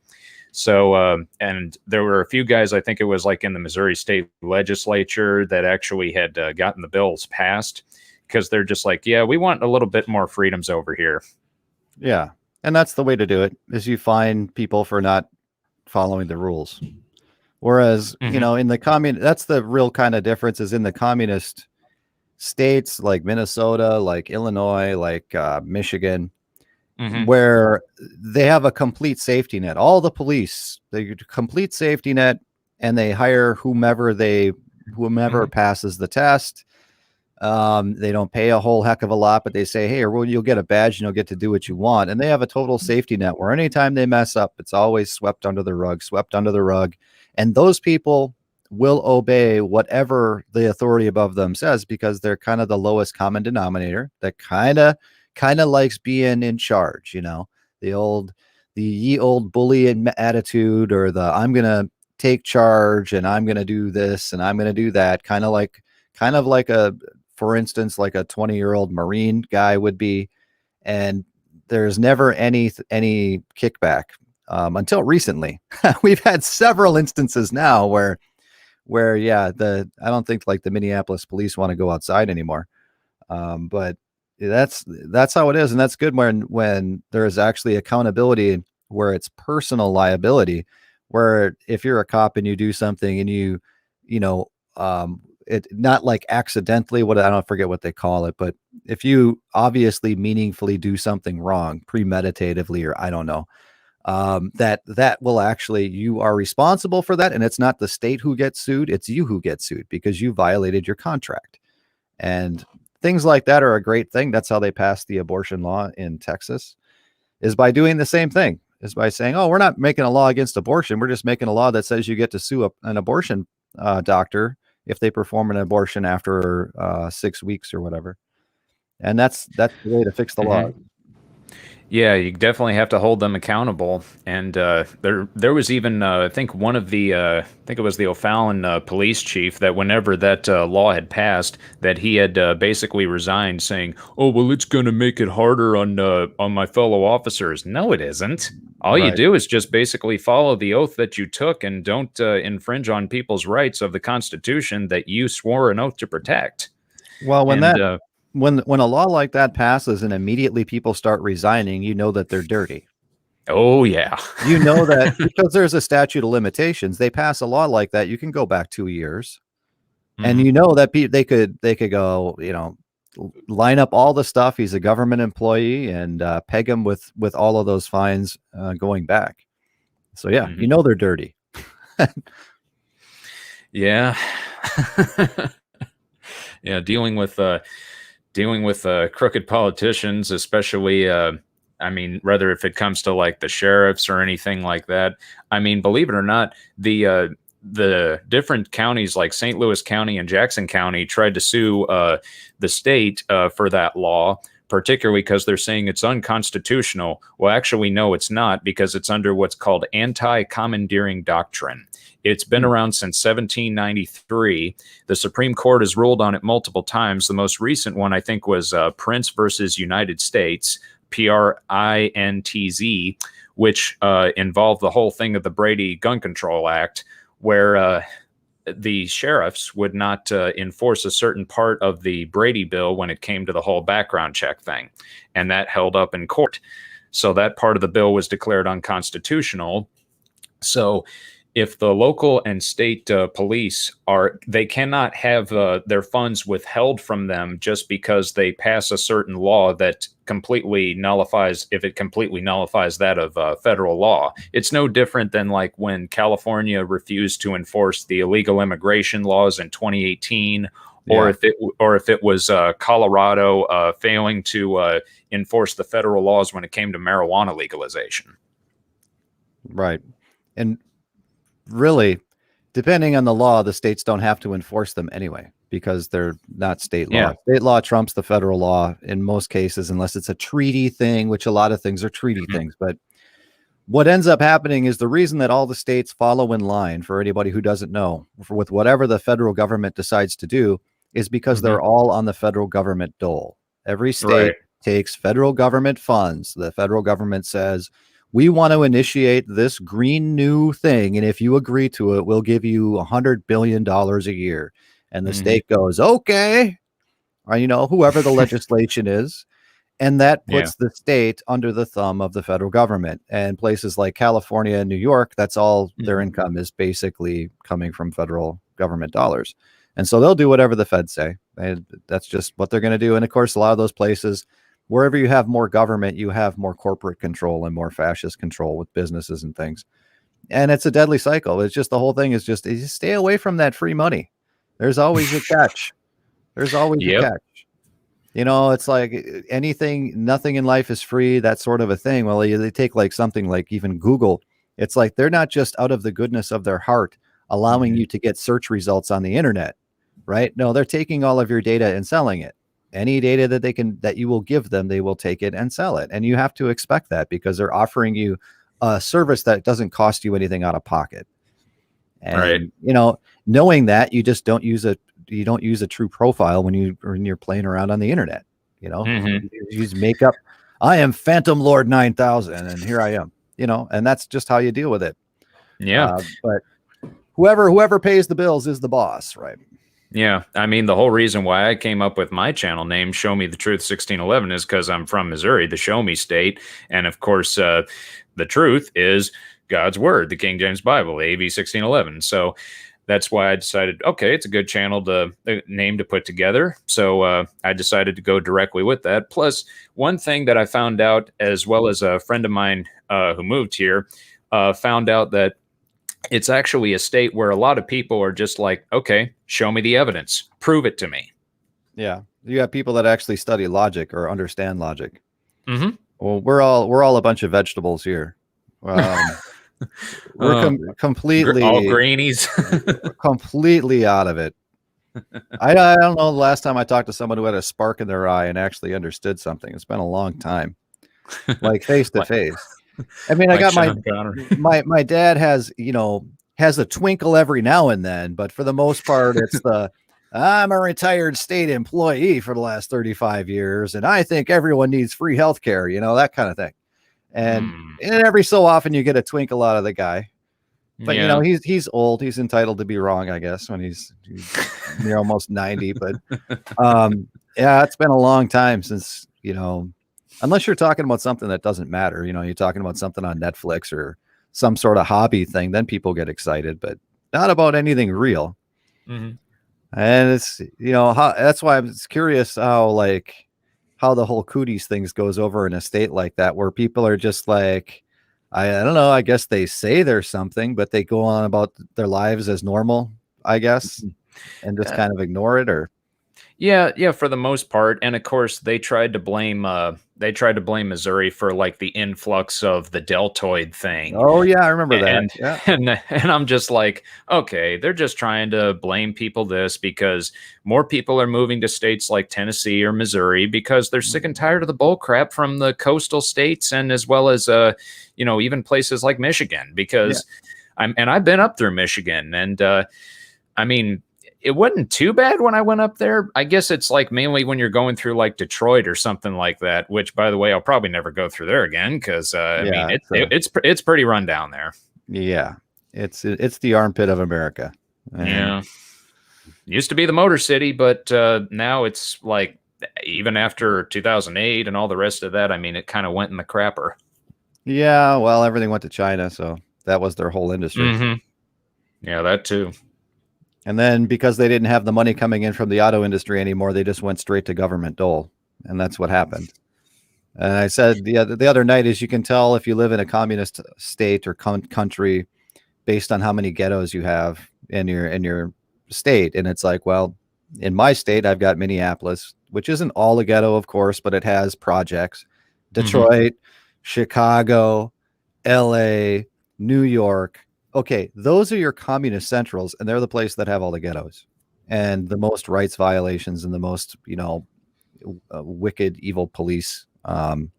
S2: So, and there were a few guys, I think it was like in the Missouri State Legislature, that actually had gotten the bills passed, because they're just like, yeah, we want a little bit more freedoms over here.
S1: Yeah. And that's the way to do it, is you fine people for not following the rules. Whereas, in the that's the real kind of difference, is in the communist states like Minnesota, like Illinois, like Michigan,
S2: Hmm.
S1: where they have a complete safety net. All the police, they complete safety net, and they hire whomever
S2: Hmm.
S1: passes the test. They don't pay a whole heck of a lot, but they say, hey, well, you'll get a badge and you'll get to do what you want. And they have a total safety net where anytime they mess up, it's always swept under the rug, swept under the rug. And those people will obey whatever the authority above them says because they're kind of the lowest common denominator that kind of likes being in charge, the ye old bully attitude, or the I'm gonna take charge and I'm gonna do this and I'm gonna do that, kind of like a, for instance, like a 20-year-old Marine guy would be. And there's never any kickback until recently. We've had several instances now where yeah, I don't think like the Minneapolis police want to go outside anymore. But that's how it is, and that's good when there is actually accountability where it's personal liability. Where if you're a cop and you do something and you know, it not like accidentally, what I don't forget what they call it, but if you obviously meaningfully do something wrong, premeditatively, or I don't know, that will actually, you are responsible for that, and it's not the state who gets sued, it's you who gets sued because you violated your contract. And things like that are a great thing. That's how they passed the abortion law in Texas, is by doing the same thing, is by saying, oh, we're not making a law against abortion, we're just making a law that says you get to sue an abortion doctor if they perform an abortion after 6 weeks or whatever. And that's the way to fix the law.
S2: Hmm. Yeah, you definitely have to hold them accountable. And there was even I think I think it was the O'Fallon police chief that whenever that law had passed, that he had basically resigned, saying, "Oh well, it's going to make it harder on my fellow officers." No, it isn't. All you
S1: Right.
S2: do is just basically follow the oath that you took and don't infringe on people's rights of the Constitution that you swore an oath to protect.
S1: Well,
S2: And
S1: when a law like that passes and immediately people start resigning, you know that they're dirty.
S2: oh yeah.
S1: You know that because there's a statute of limitations. They pass a law like that, you can go back 2 years, and
S2: Hmm.
S1: you know that they could go, line up all the stuff. He's a government employee, and peg him with all of those fines going back. So yeah, you
S2: Hmm.
S1: know they're dirty.
S2: Yeah. Yeah, dealing with crooked politicians, especially I mean, whether if it comes to like the sheriffs or anything like that. I mean, believe it or not, the different counties like St. Louis County and Jackson County tried to sue the state for that law, particularly because they're saying it's unconstitutional. Well, actually, no, it's not, because it's under what's called anti-commandeering doctrine. It's been
S1: Hmm.
S2: around since 1793. The Supreme Court has ruled on it multiple times. The most recent one, I think, was Prince versus United States, PRINTZ, which involved the whole thing of the Brady Gun Control Act, where the sheriffs would not enforce a certain part of the Brady bill when it came to the whole background check thing. And that held up in court. So that part of the bill was declared unconstitutional. So if the local and state police they cannot have their funds withheld from them just because they pass a certain law that completely nullifies, if it completely nullifies that of federal law. It's no different than like when California refused to enforce the illegal immigration laws in 2018,
S1: Yeah,
S2: or if it was Colorado failing to enforce the federal laws when it came to marijuana legalization.
S1: right. And really, depending on the law, the states don't have to enforce them anyway because they're not state law.
S2: Yeah.
S1: State law trumps the federal law in most cases, unless it's a treaty thing, which a lot of things are treaty
S2: Mhm.
S1: things. But what ends up happening is the reason that all the states follow in line, for anybody who doesn't know, with whatever the federal government decides to do, is because
S2: Mhm.
S1: they're all on the federal government dole. Every state
S2: Right.
S1: takes federal government funds. The federal government says, we want to initiate this green new thing. And if you agree to it, we'll give you $100 billion a year. And the
S2: Mhm.
S1: state goes, okay. Or, whoever the legislation is, and that
S2: Yeah.
S1: puts the state under the thumb of the federal government. And places like California and New York, that's all their
S2: Mhm.
S1: income is basically coming from federal government dollars. And so they'll do whatever the feds say. And that's just what they're going to do. And of course, a lot of those places, wherever you have more government, you have more corporate control and more fascist control with businesses and things. And it's a deadly cycle. It's just the whole thing is just stay away from that free money. There's always a catch. There's always a catch. You know, it's like nothing in life is free, that sort of a thing. Well, they take like something like even Google. It's like they're not just out of the goodness of their heart allowing you to get search results on the internet, right? No, they're taking all of your data and selling it. Any data that you will give them, they will take it and sell it. And you have to expect that because they're offering you a service that doesn't cost you anything out of pocket. And, you know, knowing that, you just don't use a true profile when you're playing around on the internet. You know, you just make up, I am Phantom Lord 9000 and here I am, you know, and that's just how you deal with it. But whoever pays the bills is the boss, right?
S2: Yeah. I mean, the whole reason why I came up with my channel name, Show Me the Truth 1611, is because I'm from Missouri, the Show Me state. And of course, the truth is God's word, the King James Bible, AV 1611. So that's why I decided, okay, it's a good name to put together. So I decided to go directly with that. Plus, one thing that I found out, as well as a friend of mine who moved here, found out that it's actually a state where a lot of people are just like, okay, show me the evidence, prove it to me.
S1: Yeah, you have people that actually study logic or understand logic.
S2: Mm-hmm.
S1: Well, we're all a bunch of vegetables here. We're completely
S2: all greenies,
S1: completely out of it. I don't know the last time I talked to someone who had a spark in their eye and actually understood something. It's been a long time, like face to face. I mean, I got my dad has a twinkle every now and then, but for the most part, it's I'm a retired state employee for the last 35 years, and I think everyone needs free health care, you know, that kind of thing. And every so often you get a twinkle out of the guy. But you know, he's old. He's entitled to be wrong, I guess, when he's almost 90. But yeah, it's been a long time since, you know, unless you're talking about something that doesn't matter, you know, you're talking about something on Netflix or some sort of hobby thing, then people get excited, but not about anything real. And it's, you know, that's why I'm curious how the whole Cooties things goes over in a state like that, where people are just like, I don't know, I guess they say there's something, but they go on about their lives as normal, I guess, and just kind of ignore it. Or
S2: yeah, for the most part. And of course, they tried to blame Missouri for like the influx of the deltoid thing.
S1: Oh yeah, I remember that.
S2: And I'm just like, okay, they're just trying to blame people this because more people are moving to states like Tennessee or Missouri because they're sick and tired of the bull crap from the coastal states, and as well as you know, even places like Michigan, because I've been up through Michigan, and I mean, it wasn't too bad when I went up there. I guess it's like mainly when you're going through like Detroit or something like that, which, by the way, I'll probably never go through there again because I mean, it's pretty run down there.
S1: Yeah, it's the armpit of America.
S2: Yeah, used to be the Motor City, but now it's like, even after 2008 and all the rest of that, I mean, it kind of went in the crapper.
S1: Yeah, well, everything went to China, so that was their whole industry.
S2: Yeah, that too.
S1: And then because they didn't have the money coming in from the auto industry anymore, they just went straight to government dole. And that's what happened. And I said the other night is, you can tell if you live in a communist state or country based on how many ghettos you have in your state. And it's like, well, in my state, I've got Minneapolis, which isn't all a ghetto, of course, but it has projects. Detroit, Chicago, LA, New York. Okay, those are your communist centrals, and they're the place that have all the ghettos and the most rights violations and the most, you know, wicked, evil police. And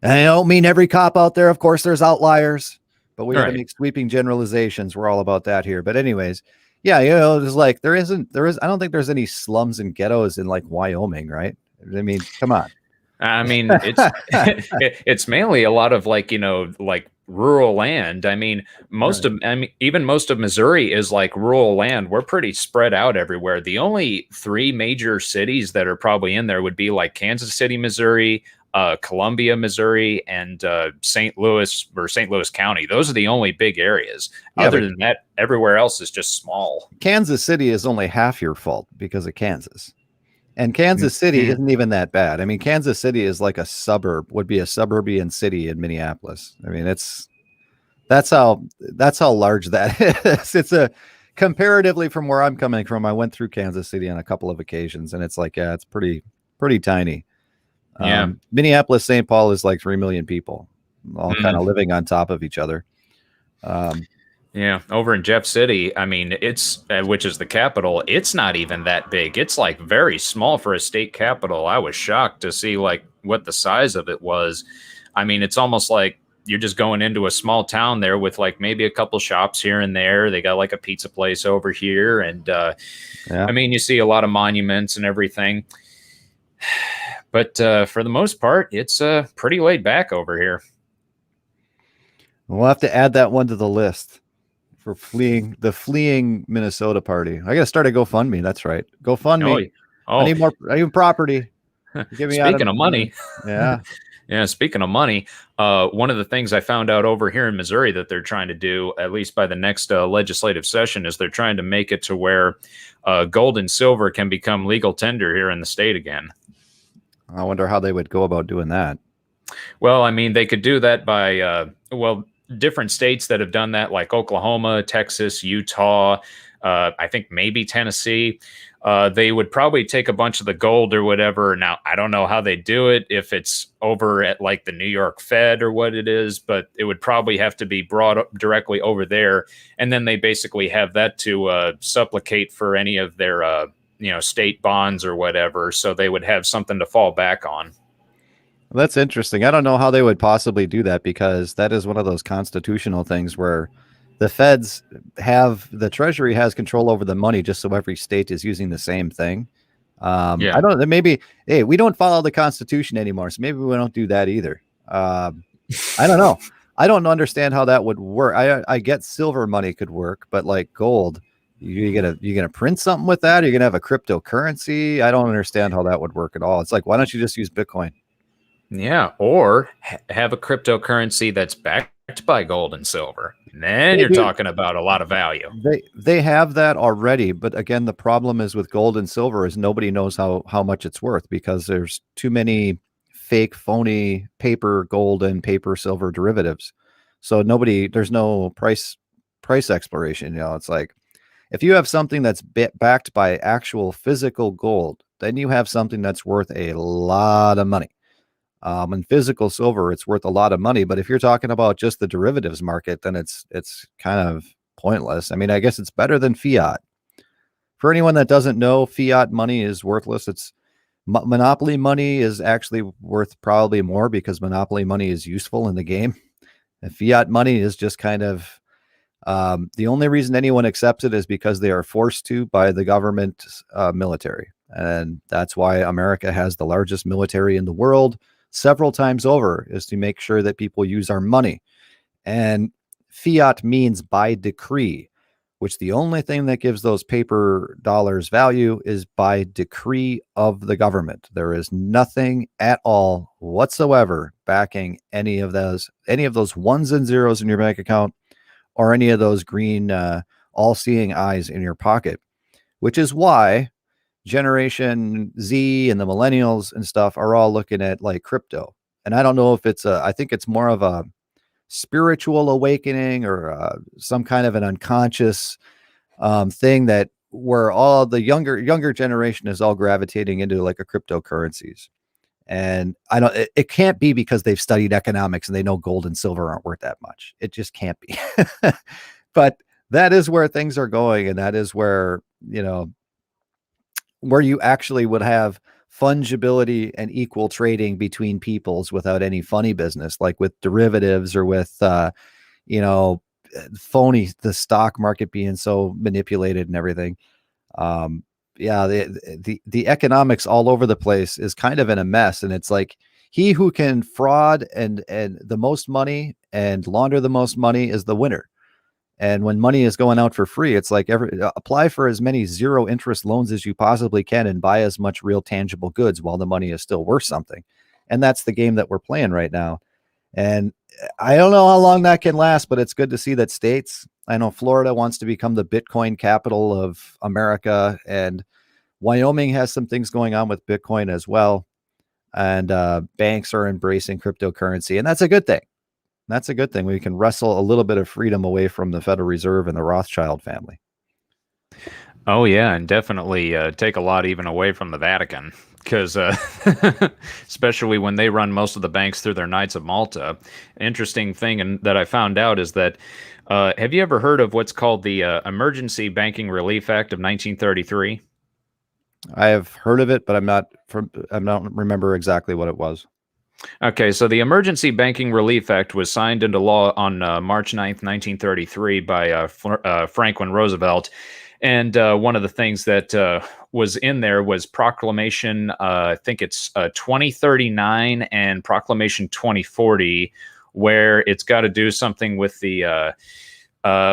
S1: I don't mean every cop out there. Of course, there's outliers, but we have to make sweeping generalizations. We're all about that here. But anyways, yeah, you know, there's like, there is, I don't think there's any slums and ghettos in like Wyoming, right? I mean, come on.
S2: I mean, it's it's mainly a lot of like, you know, like rural land. I mean, even most of Missouri is like rural land. We're pretty spread out everywhere. The only three major cities that are probably in there would be like Kansas City, Missouri, Columbia, Missouri, and St. Louis or St. Louis County. Those are the only big areas.
S1: Yeah,
S2: Other
S1: but
S2: than that, everywhere else is just small.
S1: Kansas City is only half your fault because of Kansas. And Kansas City isn't even that bad. I mean, Kansas City is like a suburb, would be a suburban city in Minneapolis. I mean, that's how large that is. It's a comparatively from where I'm coming from. I went through Kansas City on a couple of occasions, and it's like, yeah, it's pretty tiny.
S2: Yeah.
S1: Minneapolis, St. Paul is like 3 million people, all kind of living on top of each other.
S2: Yeah, over in Jeff City, I mean, it's which is the capital. It's not even that big. It's like very small for a state capital. I was shocked to see like what the size of it was. I mean, it's almost like you're just going into a small town there with like maybe a couple shops here and there. They got like a pizza place over here, and I mean, you see a lot of monuments and everything. But for the most part, it's pretty laid back over here.
S1: We'll have to add that one to the list for fleeing Minnesota party. I got to start a GoFundMe. That's right. GoFundMe.
S2: Oh,
S1: I need property. Get me
S2: speaking of money.
S1: Yeah.
S2: Yeah. Speaking of money, one of the things I found out over here in Missouri that they're trying to do, at least by the next legislative session, is they're trying to make it to where gold and silver can become legal tender here in the state again.
S1: I wonder how they would go about doing that.
S2: Well, I mean, they could do that by, different states that have done that, like Oklahoma, Texas, Utah, I think maybe Tennessee. They would probably take a bunch of the gold or whatever. Now, I don't know how they do it, if it's over at like the New York Fed or what it is, but it would probably have to be brought up directly over there. And then they basically have that to supplicate for any of their, state bonds or whatever. So they would have something to fall back on.
S1: That's interesting. I don't know how they would possibly do that, because that is one of those constitutional things where the feds the Treasury has control over the money, just so every state is using the same thing. I don't know. Maybe, hey, we don't follow the Constitution anymore, so maybe we don't do that either. I don't know. I don't understand how that would work. I get silver money could work, but like gold, you're gonna print something with that? You're gonna have a cryptocurrency? I don't understand how that would work at all. It's like, why don't you just use Bitcoin?
S2: Yeah, or have a cryptocurrency that's backed by gold and silver. And then you're talking about a lot of value.
S1: They have that already, but again, the problem is with gold and silver is nobody knows how much it's worth, because there's too many fake, phony paper gold and paper silver derivatives. So there's no price exploration. It's like, if you have something that's backed by actual physical gold, then you have something that's worth a lot of money. In physical silver, it's worth a lot of money. But if you're talking about just the derivatives market, then it's kind of pointless. I mean, I guess it's better than fiat. For anyone that doesn't know, fiat money is worthless. It's monopoly money is actually worth probably more, because monopoly money is useful in the game. And fiat money is just kind of the only reason anyone accepts it is because they are forced to by the government military. And that's why America has the largest military in the world several times over, is to make sure that people use our money. And fiat means by decree, which the only thing that gives those paper dollars value is by decree of the government. There is nothing at all whatsoever backing any of those ones and zeros in your bank account, or any of those green all-seeing eyes in your pocket, which is why Generation Z and the millennials and stuff are all looking at like crypto. And I don't know if I think it's more of a spiritual awakening, or some kind of an unconscious thing, that where all the younger generation is all gravitating into like a cryptocurrencies. And it can't be because they've studied economics and they know gold and silver aren't worth that much. It just can't be. But that is where things are going. And that is where, where you actually would have fungibility and equal trading between peoples without any funny business, like with derivatives, or with, phony, the stock market being so manipulated and everything. The economics all over the place is kind of in a mess. And it's like, he who can fraud and the most money and launder the most money is the winner. And when money is going out for free, it's like apply for as many zero interest loans as you possibly can and buy as much real tangible goods while the money is still worth something. And that's the game that we're playing right now. And I don't know how long that can last, but it's good to see that states, I know Florida wants to become the Bitcoin capital of America, and Wyoming has some things going on with Bitcoin as well. And banks are embracing cryptocurrency, and that's a good thing. That's a good thing. We can wrestle a little bit of freedom away from the Federal Reserve and the Rothschild family.
S2: Oh yeah, and definitely take a lot even away from the Vatican, because especially when they run most of the banks through their Knights of Malta. Interesting thing that I found out is that have you ever heard of what's called the Emergency Banking Relief Act of 1933?
S1: I have heard of it, but I don't remember exactly what it was.
S2: Okay, so the Emergency Banking Relief Act was signed into law on March 9th, 1933 by Franklin Roosevelt. And one of the things that was in there was Proclamation, I think it's 2039 and Proclamation 2040, where it's got to do something with the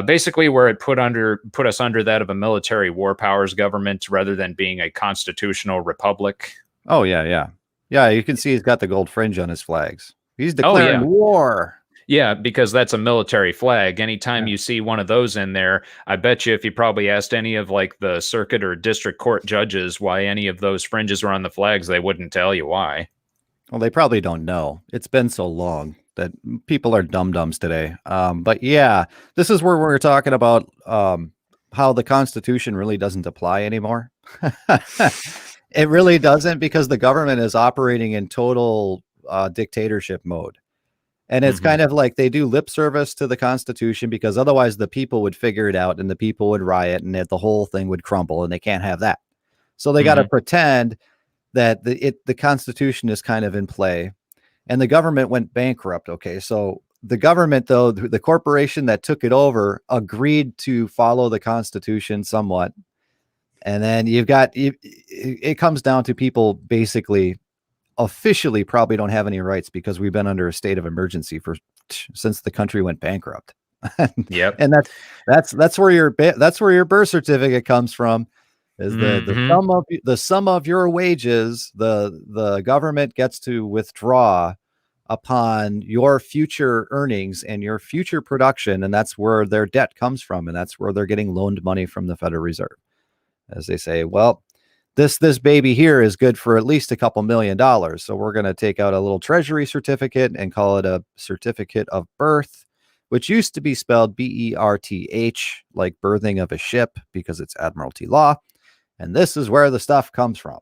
S2: basically where it put us under that of a military war powers government rather than being a constitutional republic.
S1: Oh yeah, yeah. Yeah, you can see he's got the gold fringe on his flags. He's
S2: Oh, yeah.
S1: declaring war.
S2: Yeah, because that's a military flag. Anytime
S1: Yeah.
S2: you see one of those in there, I bet you if you probably asked any of like the circuit or district court judges why any of those fringes were on the flags, they wouldn't tell you why.
S1: Well, they probably don't know. It's been so long that people are dum-dums today. But yeah, this is where we're talking about how the Constitution really doesn't apply anymore. It really doesn't, because the government is operating in total dictatorship mode. And it's kind of like they do lip service to the Constitution because otherwise the people would figure it out and the people would riot and the whole thing would crumble, and they can't have that. So they got to pretend that the Constitution is kind of in play, and the government went bankrupt. Okay. So the government, though, the corporation that took it over agreed to follow the Constitution somewhat. And then it comes down to people basically officially probably don't have any rights because we've been under a state of emergency since the country went bankrupt.
S2: Yep.
S1: And that's where your birth certificate comes from, is the sum of your wages. The government gets to withdraw upon your future earnings and your future production, and that's where their debt comes from, and that's where they're getting loaned money from the Federal Reserve. As they say, well, this baby here is good for at least a couple $1 million. So we're going to take out a little treasury certificate and call it a certificate of birth, which used to be spelled BERTH, like birthing of a ship, because it's Admiralty law. And this is where the stuff comes from.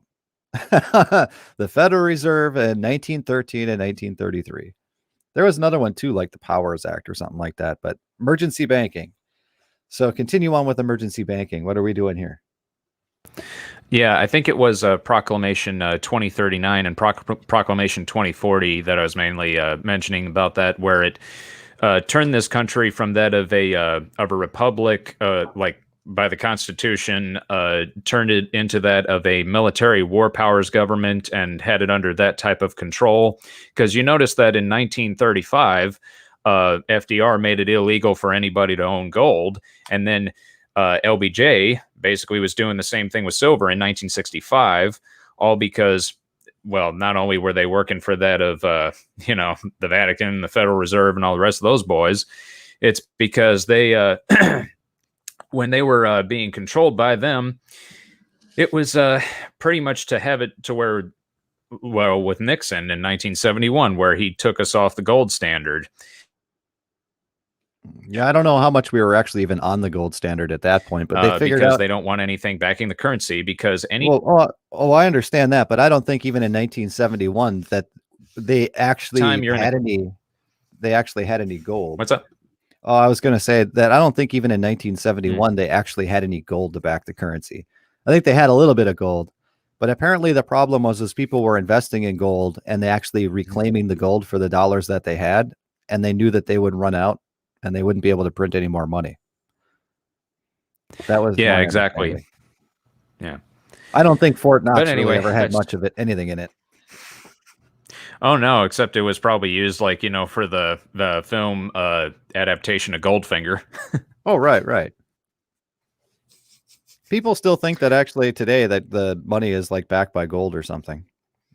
S1: The Federal Reserve in 1913 and 1933. There was another one too, like the Powers Act or something like that, but emergency banking. So continue on with emergency banking. What are we doing here?
S2: Yeah, I think it was Proclamation 2039 and Proclamation 2040 that I was mainly mentioning about that, where it turned this country from that of a republic, like by the Constitution, turned it into that of a military war powers government and had it under that type of control. Because you notice that in 1935, FDR made it illegal for anybody to own gold, and then LBJ basically was doing the same thing with silver in 1965, all because, well, not only were they working for that of, the Vatican, the Federal Reserve, and all the rest of those boys, it's because they, when they were being controlled by them, it was pretty much to have it to where, well, with Nixon in 1971, where he took us off the gold standard.
S1: Yeah, I don't know how much we were actually even on the gold standard at that point, but they figured
S2: because
S1: out
S2: they don't want anything backing the currency, because
S1: I understand that, but I don't think even in 1971 that they actually had any gold.
S2: What's up?
S1: Oh, I was going to say that I don't think even in 1971 they actually had any gold to back the currency. I think they had a little bit of gold, but apparently the problem was people were investing in gold and they actually reclaiming the gold for the dollars that they had, and they knew that they would run out and they wouldn't be able to print any more money. That was
S2: exactly. Yeah,
S1: I don't think Fort Knox
S2: anyway,
S1: really ever had much of anything in it.
S2: Oh no, except it was probably used like, for the film adaptation of Goldfinger.
S1: Oh, right. People still think that actually today that the money is like backed by gold or something.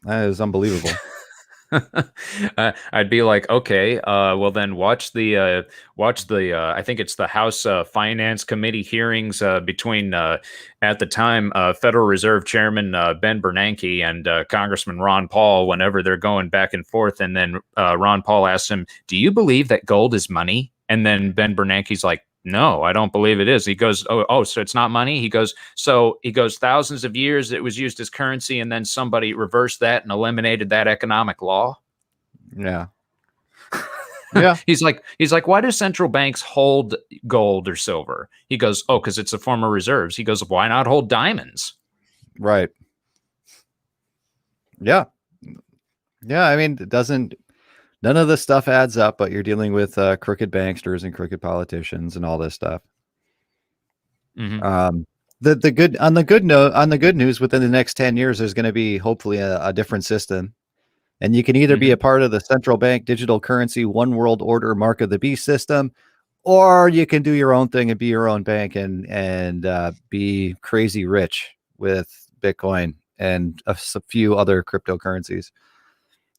S1: That is unbelievable.
S2: I'd be like, okay, well then watch the I think it's the House Finance Committee hearings between at the time Federal Reserve Chairman Ben Bernanke and Congressman Ron Paul whenever they're going back and forth, and then Ron Paul asks him, "Do you believe that gold is money?" And then Ben Bernanke's like, "No, I don't believe it is." He goes, "Oh, so it's not money?" He goes, thousands of years it was used as currency, and then somebody reversed that and eliminated that economic law.
S1: Yeah. Yeah.
S2: He's like, why do central banks hold gold or silver? He goes, oh, because it's a form of reserves. He goes, why not hold diamonds?
S1: Right. Yeah. Yeah. I mean, it doesn't, none of this stuff adds up, but you're dealing with crooked banksters and crooked politicians and all this stuff.
S2: Mm-hmm.
S1: The good on the good note, on the good news, within the next 10 years, there's going to be hopefully a different system. And you can either be a part of the central bank digital currency, one world order, mark of the beast system, or you can do your own thing and be your own bank and be crazy rich with Bitcoin and a few other cryptocurrencies.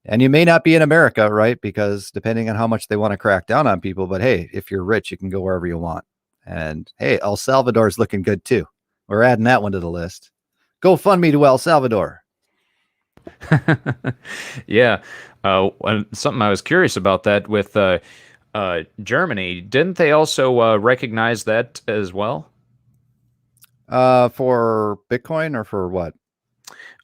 S1: And you may not be in America, right? Because depending on how much they want to crack down on people, but hey, if you're rich, you can go wherever you want. And hey, El Salvador's looking good too. We're adding that one to the list. Go fund me to El Salvador.
S2: Yeah. Something I was curious about that with Germany. Didn't they also recognize that as well?
S1: For Bitcoin or for what?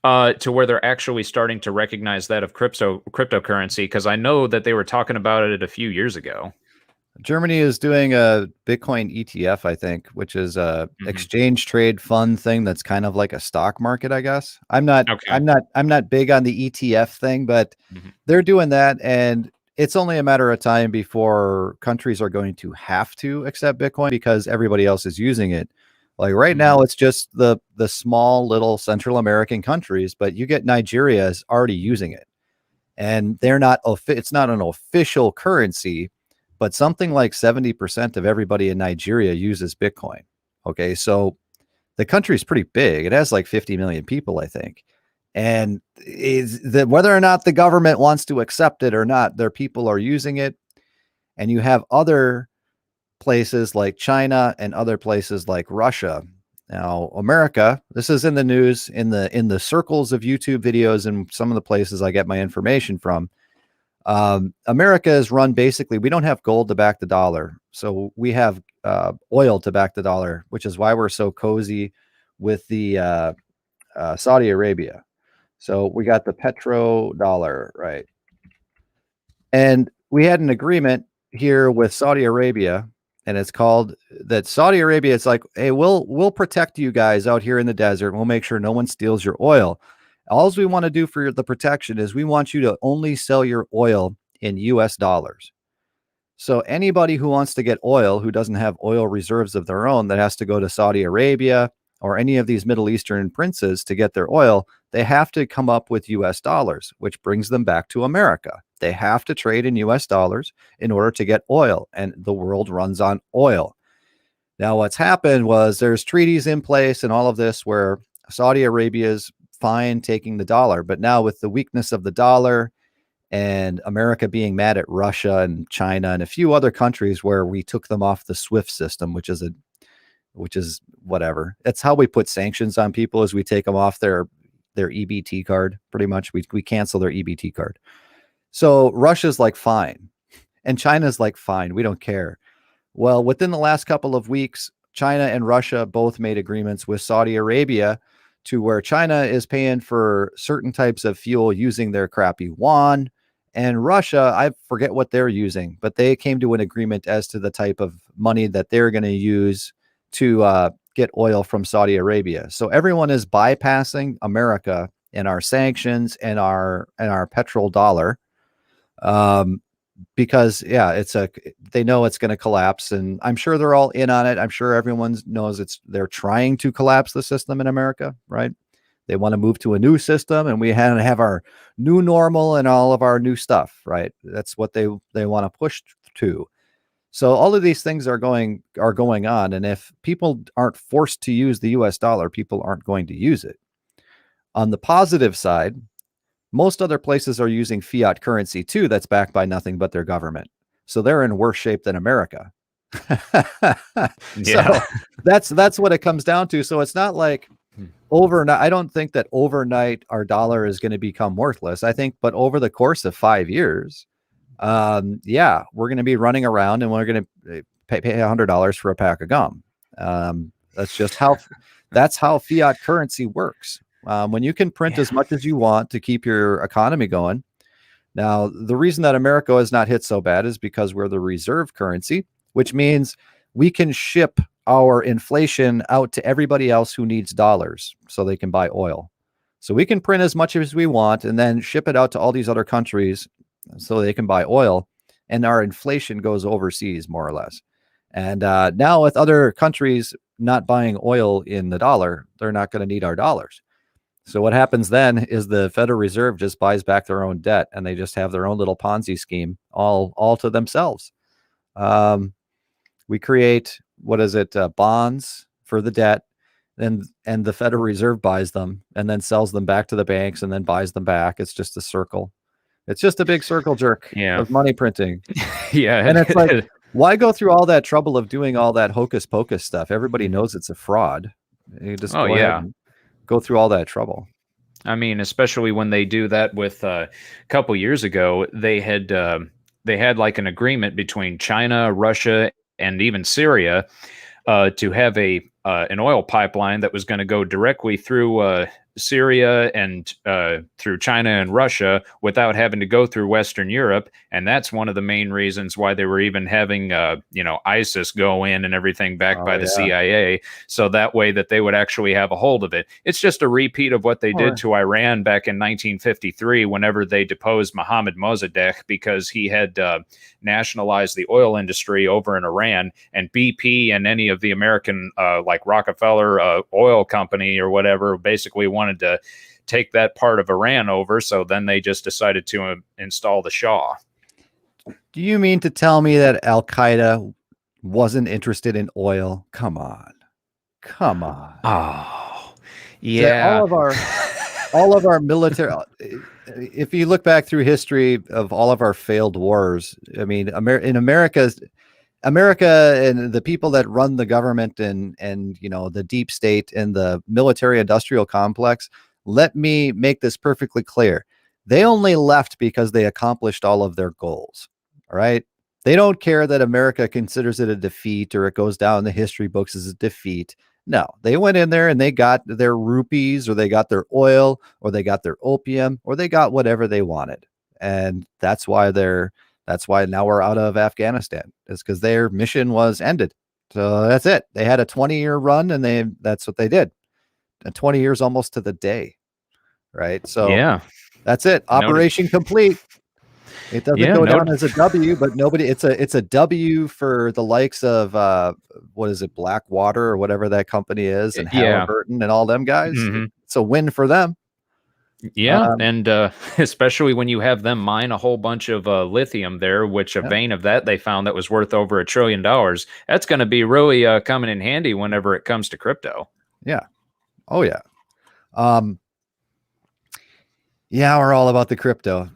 S2: To where they're actually starting to recognize that of cryptocurrency, because I know that they were talking about it a few years ago.
S1: Germany is doing a Bitcoin ETF, I think, which is a exchange trade fund thing that's kind of like a stock market, I guess. I'm not big on the ETF thing, but they're doing that, and it's only a matter of time before countries are going to have to accept Bitcoin because everybody else is using it. Like right now, it's just the small little Central American countries, but you get Nigeria is already using it, and they're not. It's not an official currency. But something like 70% of everybody in Nigeria uses Bitcoin. Okay, so the country is pretty big. It has like 50 million people, I think. And is that whether or not the government wants to accept it or not, their people are using it. And you have other places like China and other places like Russia. Now, America, this is in the news in the circles of YouTube videos and some of the places I get my information from. America is run basically, we don't have gold to back the dollar. So we have oil to back the dollar, which is why we're so cozy with the Saudi Arabia. So we got the petrodollar, right? And we had an agreement here with Saudi Arabia, and it's called that Saudi Arabia. It's like, hey, we'll protect you guys out here in the desert. We'll make sure no one steals your oil. All we want to do for the protection is we want you to only sell your oil in US dollars. So anybody who wants to get oil, who doesn't have oil reserves of their own, that has to go to Saudi Arabia or any of these Middle Eastern princes to get their oil, they have to come up with US dollars, which brings them back to America. They have to trade in US dollars in order to get oil, and the world runs on oil. Now, what's happened was there's treaties in place and all of this where Saudi Arabia's fine taking the dollar, but now with the weakness of the dollar and America being mad at Russia and China and a few other countries where we took them off the SWIFT system, which is whatever. That's how we put sanctions on people, is we take them off their EBT card. Pretty much we cancel their EBT card. So Russia's like, fine. And China's like, fine, we don't care. Well, within the last couple of weeks, China and Russia both made agreements with Saudi Arabia to where China is paying for certain types of fuel using their crappy yuan. And Russia, I forget what they're using, but they came to an agreement as to the type of money that they're going to use to get oil from Saudi Arabia. So everyone is bypassing America and our sanctions and our petrodollar. Because they know it's going to collapse, and I'm sure they're all in on it. I'm sure everyone knows they're trying to collapse the system in America, right? They want to move to a new system, and we have our new normal and all of our new stuff, right? That's what they want to push to. So all of these things are going on, and if people aren't forced to use the US dollar, people aren't going to use it. On the positive side, Most other places are using fiat currency too that's backed by nothing but their government. So they're in worse shape than America.
S2: Yeah.
S1: So that's what it comes down to. So it's not like overnight. I don't think that overnight our dollar is going to become worthless. I think, but over the course of 5 years, yeah, we're going to be running around and we're going to pay $100 for a pack of gum. That's just how fiat currency works. When you can print as much as you want to keep your economy going. Now, the reason that America is not hit so bad is because we're the reserve currency, which means we can ship our inflation out to everybody else who needs dollars so they can buy oil. So we can print as much as we want and then ship it out to all these other countries so they can buy oil, and our inflation goes overseas more or less. And now with other countries not buying oil in the dollar, they're not going to need our dollars. So what happens then is the Federal Reserve just buys back their own debt, and they just have their own little Ponzi scheme all to themselves. We create, bonds for the debt, and the Federal Reserve buys them and then sells them back to the banks and then buys them back. It's just a circle. It's just a big circle jerk of money printing.
S2: Yeah.
S1: And it's like, why go through all that trouble of doing all that hocus pocus stuff? Everybody knows it's a fraud. You just go ahead and go through all that trouble.
S2: I mean, especially when they do that with a couple years ago, they had like an agreement between China, Russia, and even Syria to have an oil pipeline that was going to go directly through Syria and through China and Russia without having to go through Western Europe. And that's one of the main reasons why they were even having, ISIS go in and everything backed by the CIA. So that way that they would actually have a hold of it. It's just a repeat of what they did to Iran back in 1953, whenever they deposed Mohammad Mossadegh because he had nationalized the oil industry over in Iran, and BP and any of the American, like Rockefeller oil company or whatever, basically wanted to take that part of Iran over. So then they just decided to install the Shah.
S1: Do you mean to tell me that Al Qaeda wasn't interested in oil? Come on.
S2: Oh, yeah.
S1: All of our military. If you look back through history of all of our failed wars, I mean, in America and the people that run the government and the deep state and the military industrial complex, let me make this perfectly clear. They only left because they accomplished all of their goals. All right. They don't care that America considers it a defeat or it goes down in the history books as a defeat. No, they went in there and they got their rupees, or they got their oil, or they got their opium, or they got whatever they wanted. And that's why now we're out of Afghanistan, is because their mission was ended. So that's it. They had a 20-year run, and that's what they did. 20 years almost to the day. Right. So
S2: yeah,
S1: that's it. Operation complete. It doesn't go down as a W, but it's a W for the likes of Blackwater or whatever that company is, and Halliburton and all them guys.
S2: Mm-hmm.
S1: It's a win for them.
S2: Yeah, and especially when you have them mine a whole bunch of lithium there, which a vein of that they found that was worth over $1 trillion. That's going to be really coming in handy whenever it comes to crypto.
S1: Yeah. Oh yeah. Yeah, we're all about the crypto.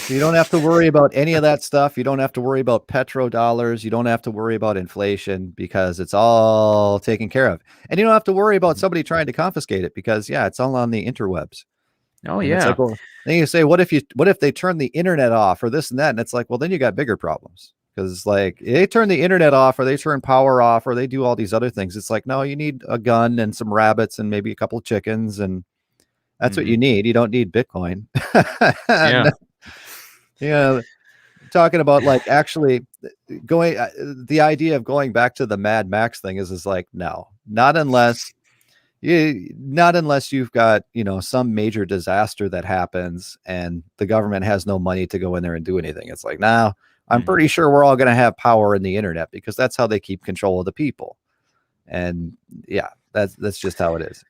S1: You don't have to worry about any of that stuff. You don't have to worry about petrodollars. You don't have to worry about inflation, because it's all taken care of. And you don't have to worry about somebody trying to confiscate it, because it's all on the interwebs.
S2: Oh,
S1: and
S2: yeah.
S1: It's like, well, then you say, what if they turn the internet off or this and that? And it's like, well, then you got bigger problems, because like they turn the internet off or they turn power off or they do all these other things. It's like, no, you need a gun and some rabbits and maybe a couple of chickens, and that's what you need. You don't need Bitcoin.
S2: Yeah.
S1: Talking about like actually going, the idea of going back to the Mad Max thing is like, no, not unless you've got, some major disaster that happens and the government has no money to go in there and do anything. It's like, now I'm pretty sure we're all going to have power in the internet, because that's how they keep control of the people. And yeah, that's just how it is.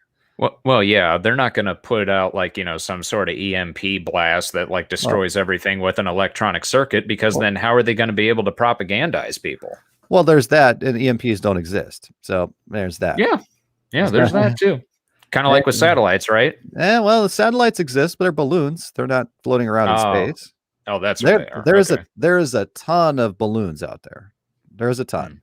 S2: Well, yeah, they're not going to put out like, some sort of EMP blast that like destroys everything with an electronic circuit, because then how are they going to be able to propagandize people?
S1: Well, there's that, and EMPs don't exist. So there's that.
S2: Yeah, there's that too. Kind of like with satellites, right?
S1: Well, the satellites exist, but they're balloons. They're not floating around in
S2: Oh,
S1: space.
S2: oh, that's what they are. Okay.
S1: There is a ton of balloons out there. There is a ton.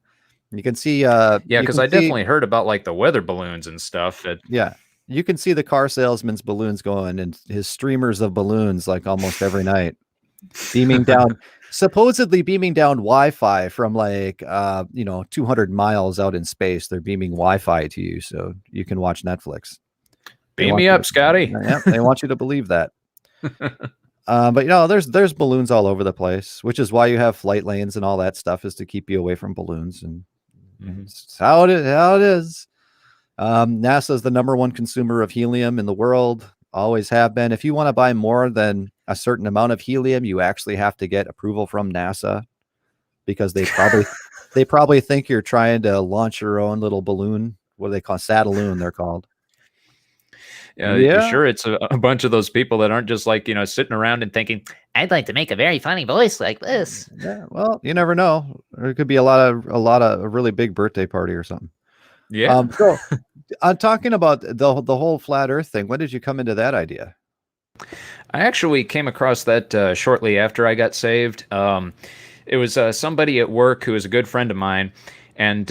S1: You can see
S2: Yeah,
S1: you
S2: because
S1: can
S2: I
S1: see
S2: definitely heard about like the weather balloons and stuff.
S1: yeah. You can see the car salesman's balloons going and his streamers of balloons like almost every night, beaming down, supposedly beaming down Wi-Fi from like 200 miles out in space. They're beaming Wi-Fi to you so you can watch Netflix.
S2: Beam me up, Scotty.
S1: Yeah, they want you to believe that. But there's balloons all over the place, which is why you have flight lanes and all that stuff, is to keep you away from balloons. And it's how it is. NASA is the #1 consumer of helium in the world, always have been. If you want to buy more than a certain amount of helium, you actually have to get approval from NASA, because they probably think you're trying to launch your own little balloon. What do they call Sataloon? They're called.
S2: Yeah, sure. It's a bunch of those people that aren't just like, sitting around and thinking,
S3: I'd like to make a very funny voice like this.
S1: Yeah, well, you never know. There could be a lot of a really big birthday party or something.
S2: yeah.
S1: So I'm talking about the whole flat Earth thing. When did you come into that idea?
S2: I actually came across that shortly after I got saved. It was somebody at work who was a good friend of mine. And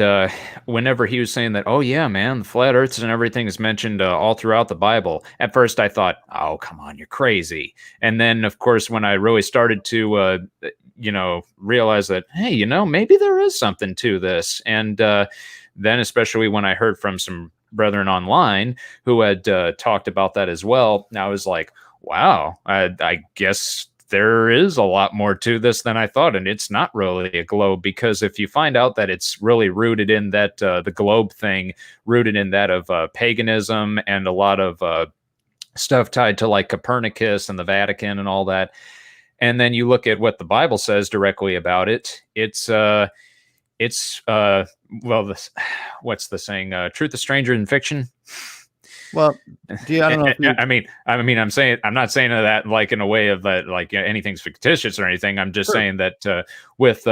S2: whenever he was saying that, oh, yeah, man, the flat earths and everything is mentioned all throughout the Bible, at first I thought, oh, come on, you're crazy. And then, of course, when I really started to, realize that, hey, maybe there is something to this. And then especially when I heard from some brethren online who had talked about that as well, I was like, wow, I guess there is a lot more to this than I thought. And it's not really a globe, because if you find out that it's really rooted in that, the globe thing, rooted in that of paganism and a lot of stuff tied to like Copernicus and the Vatican and all that. And then you look at what the Bible says directly about it. It's what's the saying? Truth is stranger than fiction.
S1: Well, I don't know.
S2: I'm saying, I'm not saying that like in a way of that, like anything's fictitious or anything. I'm just saying that with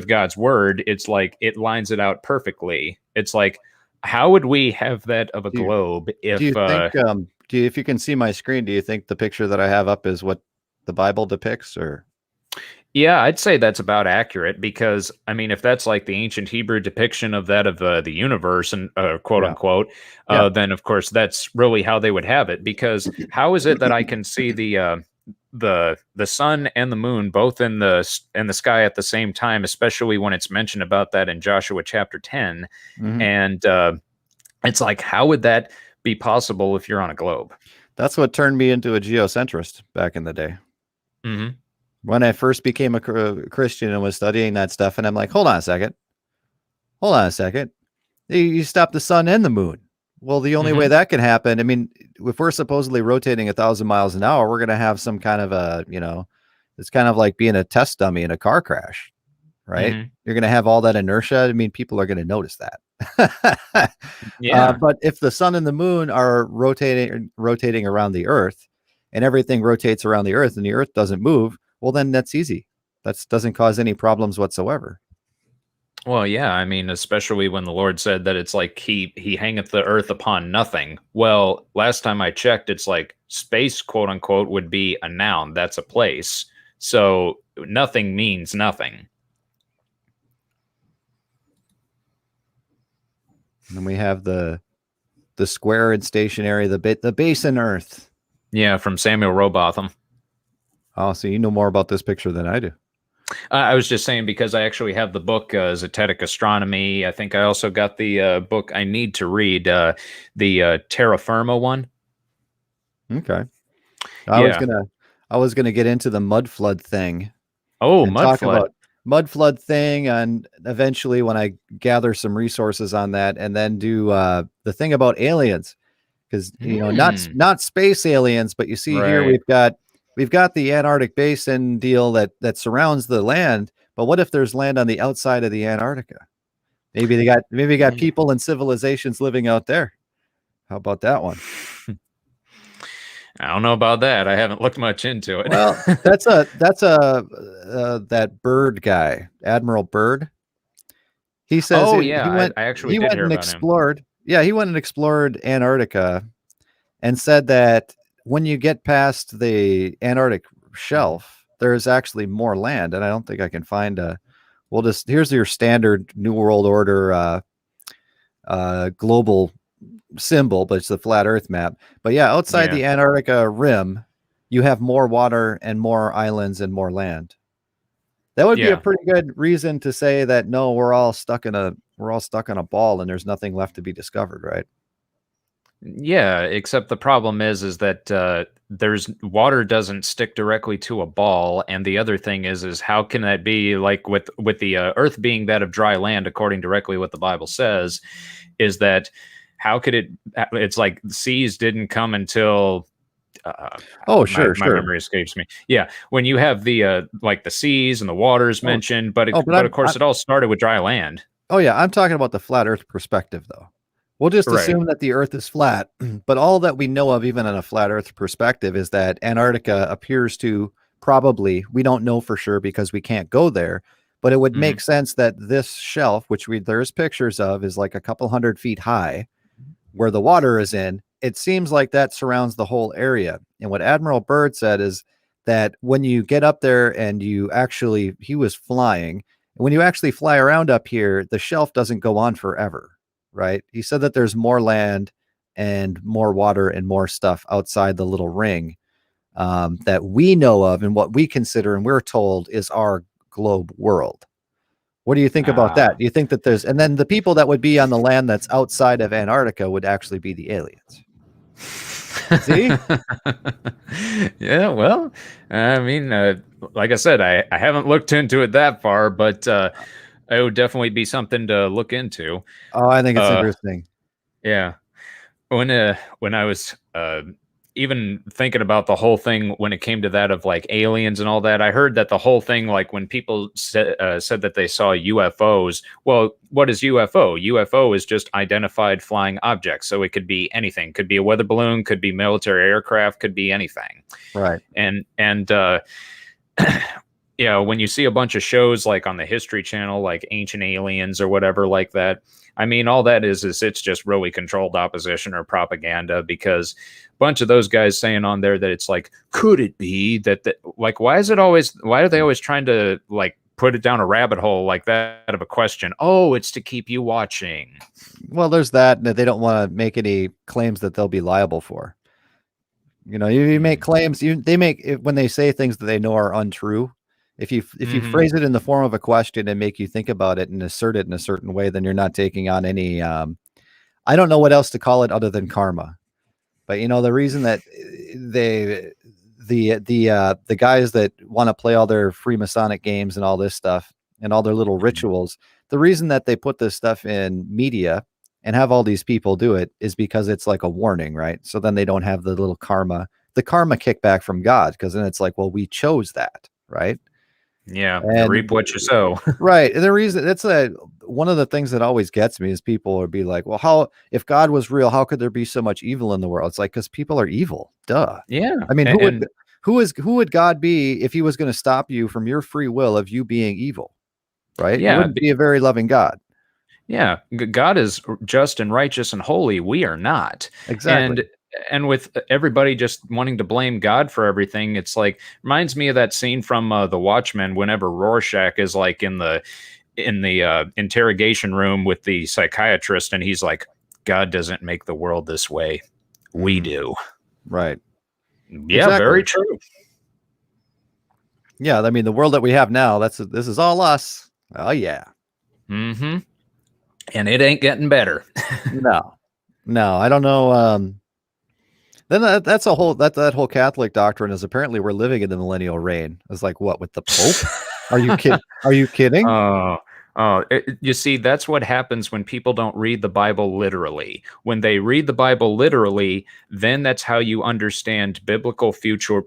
S2: God's word, it's like it lines it out perfectly. It's like, how would we have that of a globe if?
S1: Do you think? If you can see my screen, do you think the picture that I have up is what the Bible depicts, or?
S2: Yeah, I'd say that's about accurate, because if that's like the ancient Hebrew depiction of that of the universe and quote unquote, then of course that's really how they would have it. Because how is it that I can see the sun and the moon both in the sky at the same time, especially when it's mentioned about that in Joshua chapter 10, and it's like, how would that be possible if you're on a globe?
S1: That's what turned me into a geocentrist back in the day.
S2: Mm-hmm.
S1: When I first became a Christian and was studying that stuff, and I'm like, hold on a second. You stop the sun and the moon. Well, the only way that can happen, if we're supposedly rotating 1,000 miles an hour, we're going to have some kind of it's kind of like being a test dummy in a car crash, right? You're going to have all that inertia. People are going to notice that.
S2: Yeah.
S1: But if the sun and the moon are rotating around the Earth, and everything rotates around the Earth, and the Earth doesn't move, well, then that's easy. That doesn't cause any problems whatsoever.
S2: Well, yeah, especially when the Lord said that it's like he hangeth the earth upon nothing. Well, last time I checked, it's like space, quote unquote, would be a noun. That's a place. So nothing means nothing.
S1: And we have the square and stationary, the basin Earth.
S2: Yeah, from Samuel Rowbotham.
S1: Oh, so you know more about this picture than I do.
S2: I was just saying, because I actually have the book, Zetetic Astronomy. I think I also got the book I need to read, the Terra Firma one.
S1: Okay. I was gonna get into the mud flood thing.
S2: Oh, mud flood.
S1: Mud flood thing, and eventually when I gather some resources on that, and then do the thing about aliens, because not space aliens, but you see here we've got the Antarctic basin deal that surrounds the land, but what if there's land on the outside of the Antarctica? Maybe they got people and civilizations living out there. How about that one?
S2: I don't know about that. I haven't looked much into it.
S1: Well, that's that Byrd guy, Admiral Byrd. He says
S2: I actually did hear about
S1: explored.
S2: him.
S1: Yeah, he went and explored Antarctica and said that when you get past the Antarctic shelf, there's actually more land. And I don't think I can find a. We'll just here's your standard New World Order global symbol, but it's the flat Earth map. But yeah, outside the Antarctica rim, you have more water and more islands and more land. That would be a pretty good reason to say that no, we're all stuck in a ball and there's nothing left to be discovered, right?
S2: Yeah, except the problem is that there's water doesn't stick directly to a ball, and the other thing is how can that be like with the Earth being that of dry land, according directly what the Bible says, is that how could it? It's like the seas didn't come until. My memory escapes me. Yeah, when you have the like the seas and the waters mentioned, but of course it all started with dry land.
S1: Oh yeah, I'm talking about the flat Earth perspective, though. We'll just assume that the Earth is flat, but all that we know of, even in a flat Earth perspective, is that Antarctica appears to probably, we don't know for sure because we can't go there, but it would make sense that this shelf, which there's pictures of, is like a couple 100 feet high, where the water is in. It seems like that surrounds the whole area. And what Admiral Byrd said is that when you get up there and he was flying, when you actually fly around up here, the shelf doesn't go on forever. Right. He said that there's more land and more water and more stuff outside the little ring that we know of and what we consider and we're told is our globe world. What do you think about that? Do you think that and then the people that would be on the land that's outside of Antarctica would actually be the aliens? See?
S2: Yeah, well, I mean, like I said, I haven't looked into it that far, but it would definitely be something to look into.
S1: Oh, I think it's interesting.
S2: Yeah. When I was even thinking about the whole thing when it came to that of like aliens and all that, I heard that the whole thing, like when people said that they saw UFOs, well, what is UFO? UFO is just identified flying objects. So it could be anything, could be a weather balloon, could be military aircraft, could be anything.
S1: Right.
S2: And yeah, when you see a bunch of shows like on the History Channel, like Ancient Aliens or whatever like that, I mean, all that is it's just really controlled opposition or propaganda, because a bunch of those guys saying on there that it's like, could it be that like, why are they always trying to like put it down a rabbit hole like that of a question? Oh, it's to keep you watching.
S1: Well, there's that they don't want to make any claims that they'll be liable for. You know, you make claims, when they say things that they know are untrue. If you phrase it in the form of a question and make you think about it and assert it in a certain way, then you're not taking on any. I don't know what else to call it other than karma. But you know, the reason that the guys that want to play all their Freemasonic games and all this stuff and all their little rituals, the reason that they put this stuff in media and have all these people do it is because it's like a warning, right? So then they don't have the karma kickback from God, because then it's like, well, we chose that, right?
S2: Yeah, and reap what you sow.
S1: Right. And the reason one of the things that always gets me is people would be like, well, if God was real, how could there be so much evil in the world? It's like, because people are evil. Duh.
S2: Yeah.
S1: I mean, who would God be if he was going to stop you from your free will of you being evil? Right. Yeah. He wouldn't be a very loving God.
S2: Yeah. God is just and righteous and holy. We are not.
S1: Exactly.
S2: And with everybody just wanting to blame God for everything, it's like, reminds me of that scene from The Watchmen, whenever Rorschach is like in the interrogation room with the psychiatrist, and he's like, God doesn't make the world this way. We do.
S1: Right.
S2: Yeah, exactly. Very true.
S1: Yeah, I mean, the world that we have now, this is all us. Oh yeah.
S2: Mm-hmm. And it ain't getting better.
S1: No, I don't know. Then that's a whole that whole Catholic doctrine is apparently we're living in the millennial reign. It's like, what, with the Pope? Are you kidding? Are you kidding?
S2: You see, that's what happens when people don't read the Bible literally. When they read the Bible literally, then that's how you understand biblical future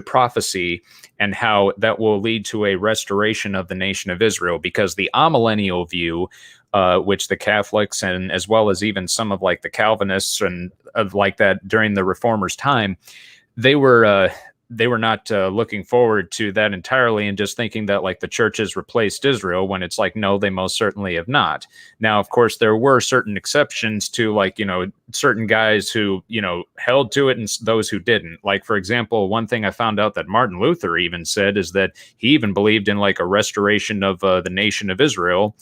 S2: prophecy and how that will lead to a restoration of the nation of Israel. Because the amillennial view, which the Catholics and as well as even some of like the Calvinists and like that during the Reformers' time, they were looking forward to that entirely and just thinking that like the church has replaced Israel, when it's like, no, they most certainly have not. Now, of course, there were certain exceptions to, like, certain guys who, held to it and those who didn't. Like, for example, one thing I found out that Martin Luther even said is that he even believed in like a restoration of the nation of Israel.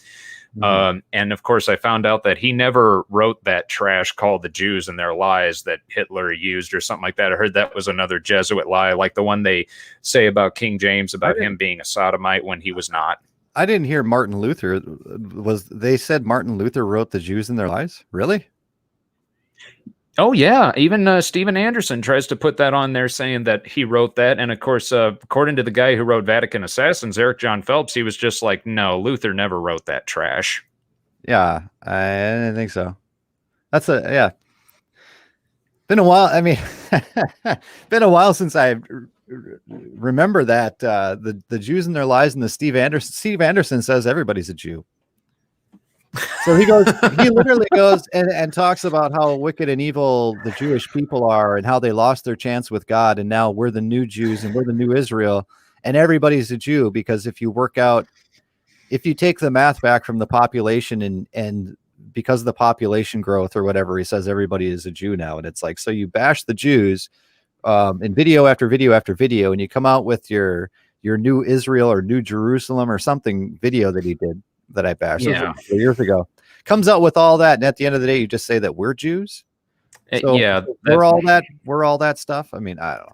S2: And of course, I found out that he never wrote that trash called The Jews and Their Lies that Hitler used or something like that. I heard that was another Jesuit lie, like the one they say about King James about him being a sodomite when he was not.
S1: I didn't hear Martin Luther. They said Martin Luther wrote The Jews and Their Lies? Really?
S2: Oh, yeah. Even Stephen Anderson tries to put that on there, saying that he wrote that. And of course, according to the guy who wrote Vatican Assassins, Eric John Phelps, he was just like, no, Luther never wrote that trash.
S1: Yeah, I didn't think so. Yeah. Been a while. I mean, been a while since I remember that the Jews and Their Lies and the Steve Anderson says everybody's a Jew. So he literally goes and talks about how wicked and evil the Jewish people are and how they lost their chance with God. And now we're the new Jews and we're the new Israel and everybody's a Jew, because if you take the math back from the population and because of the population growth or whatever, he says everybody is a Jew now. And it's like, so you bash the Jews in video after video after video, and you come out with your new Israel or new Jerusalem or something video that he did that I bashed years ago, comes out with all that, and at the end of the day you just say that we're Jews. So we're all that stuff. I mean, I don't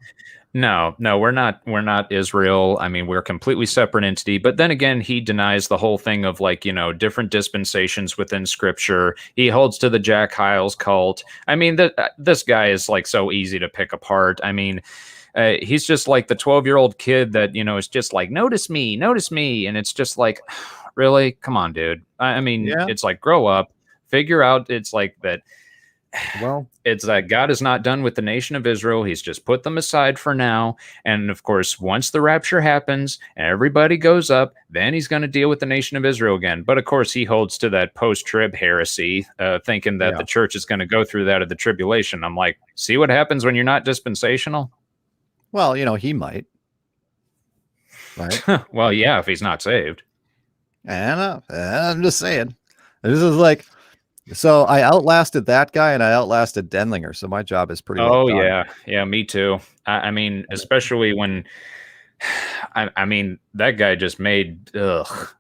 S1: know.
S2: No, we're not Israel. I mean, we're a completely separate entity. But then again, he denies the whole thing of like, different dispensations within scripture. He holds to the Jack Hyles cult. I mean, this guy is like so easy to pick apart. I mean, he's just like the 12-year-old kid that, is just like, notice me. And it's just like, really? Come on, dude. I mean, It's like, grow up, figure out. It's like that. Well, it's that God is not done with the nation of Israel. He's just put them aside for now. And of course, once the rapture happens and everybody goes up, then he's going to deal with the nation of Israel again. But of course, he holds to that post-trib heresy, thinking that the church is going to go through that of the tribulation. I'm like, see what happens when you're not dispensational?
S1: Well, he might. Right?
S2: Well, yeah, if he's not saved.
S1: I'm just saying. This is like, so I outlasted that guy and I outlasted Denlinger. So my job is pretty well done.
S2: Yeah, me too. I mean, especially when, I mean, that guy just made,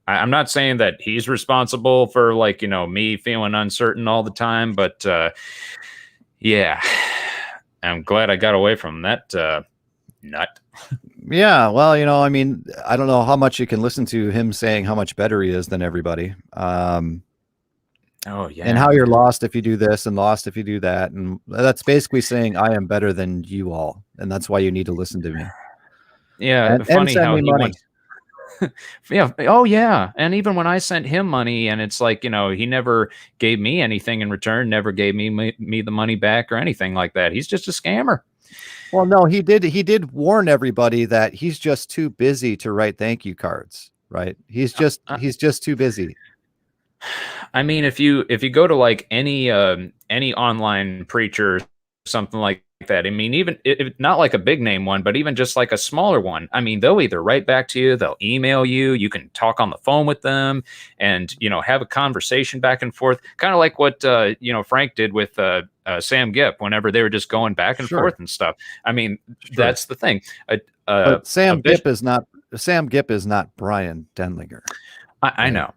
S2: I'm not saying that he's responsible for like, me feeling uncertain all the time, but yeah, I'm glad I got away from that nut.
S1: Yeah, well, I mean, I don't know how much you can listen to him saying how much better he is than everybody. And how you're lost if you do this and lost if you do that. And that's basically saying I am better than you all. And that's why you need to listen to me.
S2: Yeah. Funny how he wants. Yeah. Oh, yeah. And even when I sent him money and it's like, he never gave me anything in return, never gave me the money back or anything like that. He's just a scammer.
S1: Well, no, he did warn everybody that he's just too busy to write thank you cards, right? He's just too busy.
S2: I mean, if you go to like any online preacher, something like that, I mean, even not like a big name one, but even just like a smaller one, I mean, they'll either write back to you, they'll email you, you can talk on the phone with them and, have a conversation back and forth, kind of like what, Frank did with Sam Gipp whenever they were just going back and forth and stuff. I mean, that's the thing.
S1: But Sam Gipp is not Brian Denlinger.
S2: I know,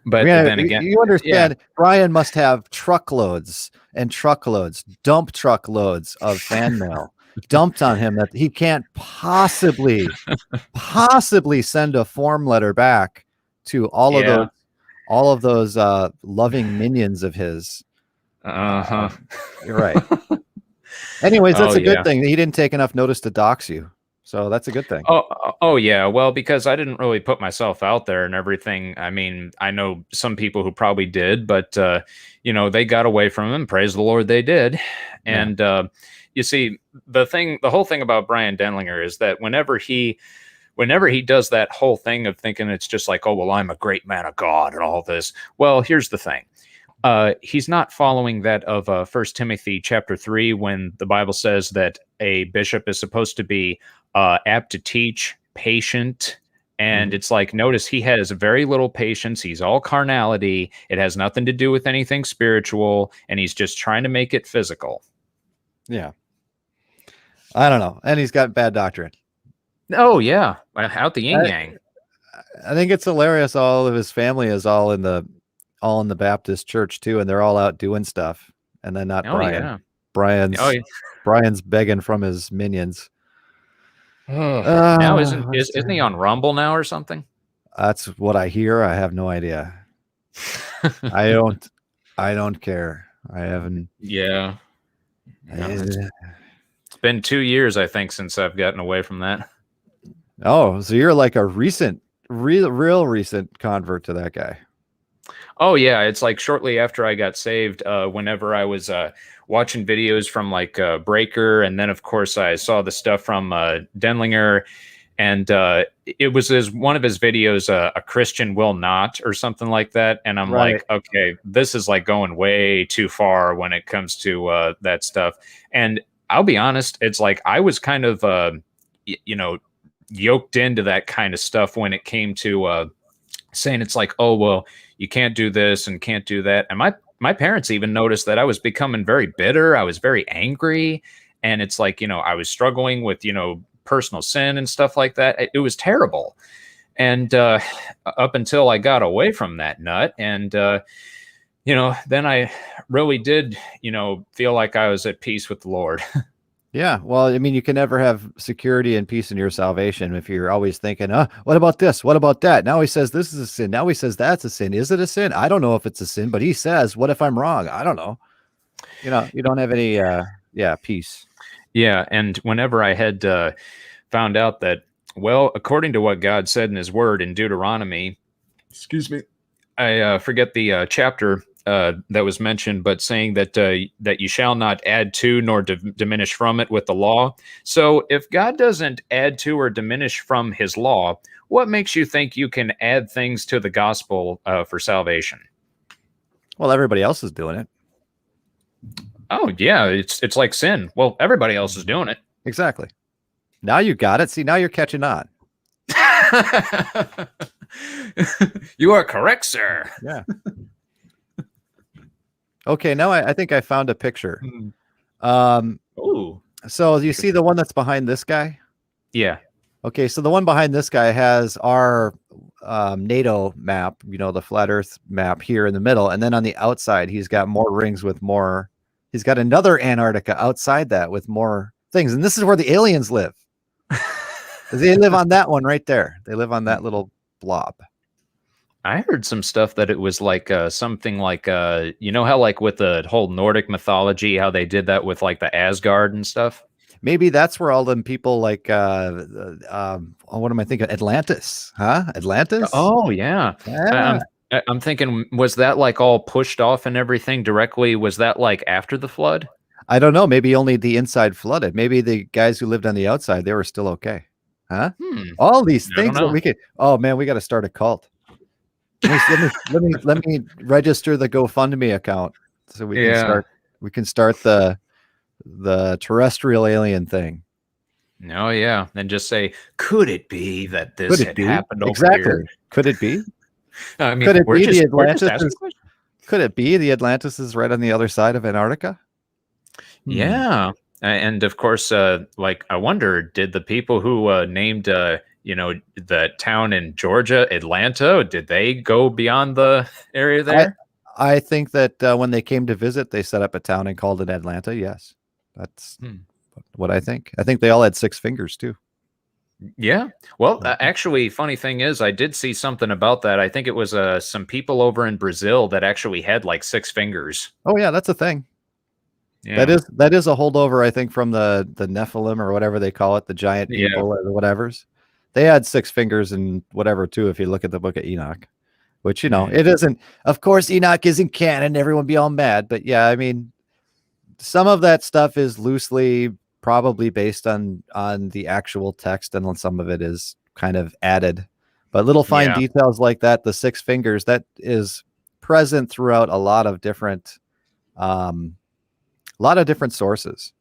S2: but then again,
S1: you understand, Brian must have truckloads and truckloads, dump truckloads of fan mail dumped on him that he can't possibly send a form letter back to all of those loving minions of his.
S2: You're
S1: right. Anyways, that's a good thing. He didn't take enough notice to dox you. So that's a good thing.
S2: Oh yeah. Well, because I didn't really put myself out there and everything. I mean, I know some people who probably did, but they got away from him. Praise the Lord, they did. And you see, the whole thing about Brian Denlinger is that whenever he does that whole thing of thinking it's just like, oh well, I'm a great man of God and all this. Well, here's the thing. He's not following that of 1 Timothy chapter 3, when the Bible says that a bishop is supposed to be apt to teach, patient. And it's like, notice he has very little patience. He's all carnality. It has nothing to do with anything spiritual. And he's just trying to make it physical.
S1: Yeah. I don't know. And he's got bad doctrine.
S2: Oh, yeah. Out the yin yang.
S1: I think it's hilarious. All of his family is all in the Baptist church too, and they're all out doing stuff. And then not Brian.
S2: Yeah.
S1: Brian's begging from his minions.
S2: Now isn't he on Rumble now or something?
S1: That's what I hear. I have no idea. I don't care. I haven't.
S2: Yeah. It's been 2 years, I think, since I've gotten away from that.
S1: Oh, so you're like a real recent convert to that guy.
S2: Oh yeah, it's like shortly after I got saved, whenever I was watching videos from like Breaker, and then of course I saw the stuff from Denlinger, and it was one of his videos, a Christian will not, or something like that, and I'm like, okay, this is like going way too far when it comes to that stuff. And I'll be honest, it's like I was kind of yoked into that kind of stuff when it came to saying, it's like, oh well, you can't do this and can't do that. And my parents even noticed that I was becoming very bitter. I was very angry. And it's like, I was struggling with, personal sin and stuff like that. It was terrible. And up until I got away from that nut. And, then I really did, feel like I was at peace with the Lord.
S1: Yeah. Well, I mean, you can never have security and peace in your salvation if you're always thinking, what about this? What about that? Now he says this is a sin. Now he says that's a sin. Is it a sin? I don't know if it's a sin, but he says, what if I'm wrong? I don't know. You don't have any, peace.
S2: Yeah. And whenever I had found out that, well, according to what God said in his word in Deuteronomy, excuse me, I forget the chapter that was mentioned, but saying that you shall not add to nor diminish from it with the law. So if God doesn't add to or diminish from his law, what makes you think you can add things to the gospel for salvation?
S1: Well, everybody else is doing it.
S2: Oh yeah, it's like sin. Well, everybody else is doing it.
S1: Exactly. Now you got it. See, now you're catching on.
S2: You are correct, sir.
S1: Yeah. Okay, now I think I found a picture.
S2: Ooh.
S1: So you see the one that's behind this guy?
S2: Yeah.
S1: Okay, so the one behind this guy has our NATO map, the flat Earth map here in the middle, and then on the outside he's got more rings with more. He's got another Antarctica outside that with more things, and this is where the aliens live. They live on that one right there. They live on that little blob.
S2: I heard some stuff that it was like something like how like with the whole Nordic mythology, how they did that with like the Asgard and stuff.
S1: Maybe that's where all them people like what am I thinking? Atlantis, huh? Atlantis?
S2: Oh yeah. I'm thinking, was that like all pushed off and everything directly? Was that like after the flood?
S1: I don't know. Maybe only the inside flooded. Maybe the guys who lived on the outside, they were still okay. Huh? All these things that we could. Oh man, we got to start a cult. Let me register the GoFundMe account so we can start the terrestrial alien thing.
S2: No, yeah. Then just say, could it be that this had happened over here?
S1: Could it be?
S2: I mean,
S1: could it be the Atlantis? Could it be the Atlantis is right on the other side of Antarctica?
S2: Yeah. And of course, like I wonder, did the people who named the town in Georgia, Atlanta, did they go beyond the area there?
S1: I think that when they came to visit, they set up a town and called it Atlanta. Yes, that's what I think. I think they all had 6 fingers too.
S2: Yeah. Well, actually, funny thing is, I did see something about that. I think it was some people over in Brazil that actually had like 6 fingers.
S1: Oh yeah, that's a thing.
S2: Yeah.
S1: That is a holdover, I think, from the Nephilim or whatever they call it, the giant people or the whatevers. They had 6 fingers and whatever too. If you look at the book of Enoch, which it isn't. Of course, Enoch isn't canon. Everyone be all mad, but yeah, I mean, some of that stuff is loosely probably based on the actual text, and some of it is kind of added. But little fine details like that, the 6 fingers, that is present throughout a lot of different sources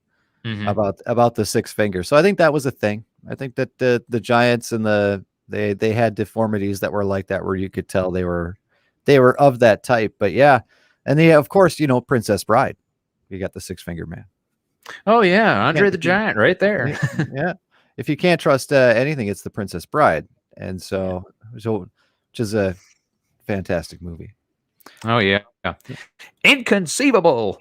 S1: about the six fingers. So I think that was a thing. I think that the giants and they had deformities that were like that, where you could tell they were of that type. But yeah, and they, of course, Princess Bride. You got the six finger man.
S2: Oh yeah, Andre the Giant right there.
S1: Yeah, if you can't trust anything, it's the Princess Bride, and which is a fantastic movie.
S2: Oh yeah. Inconceivable.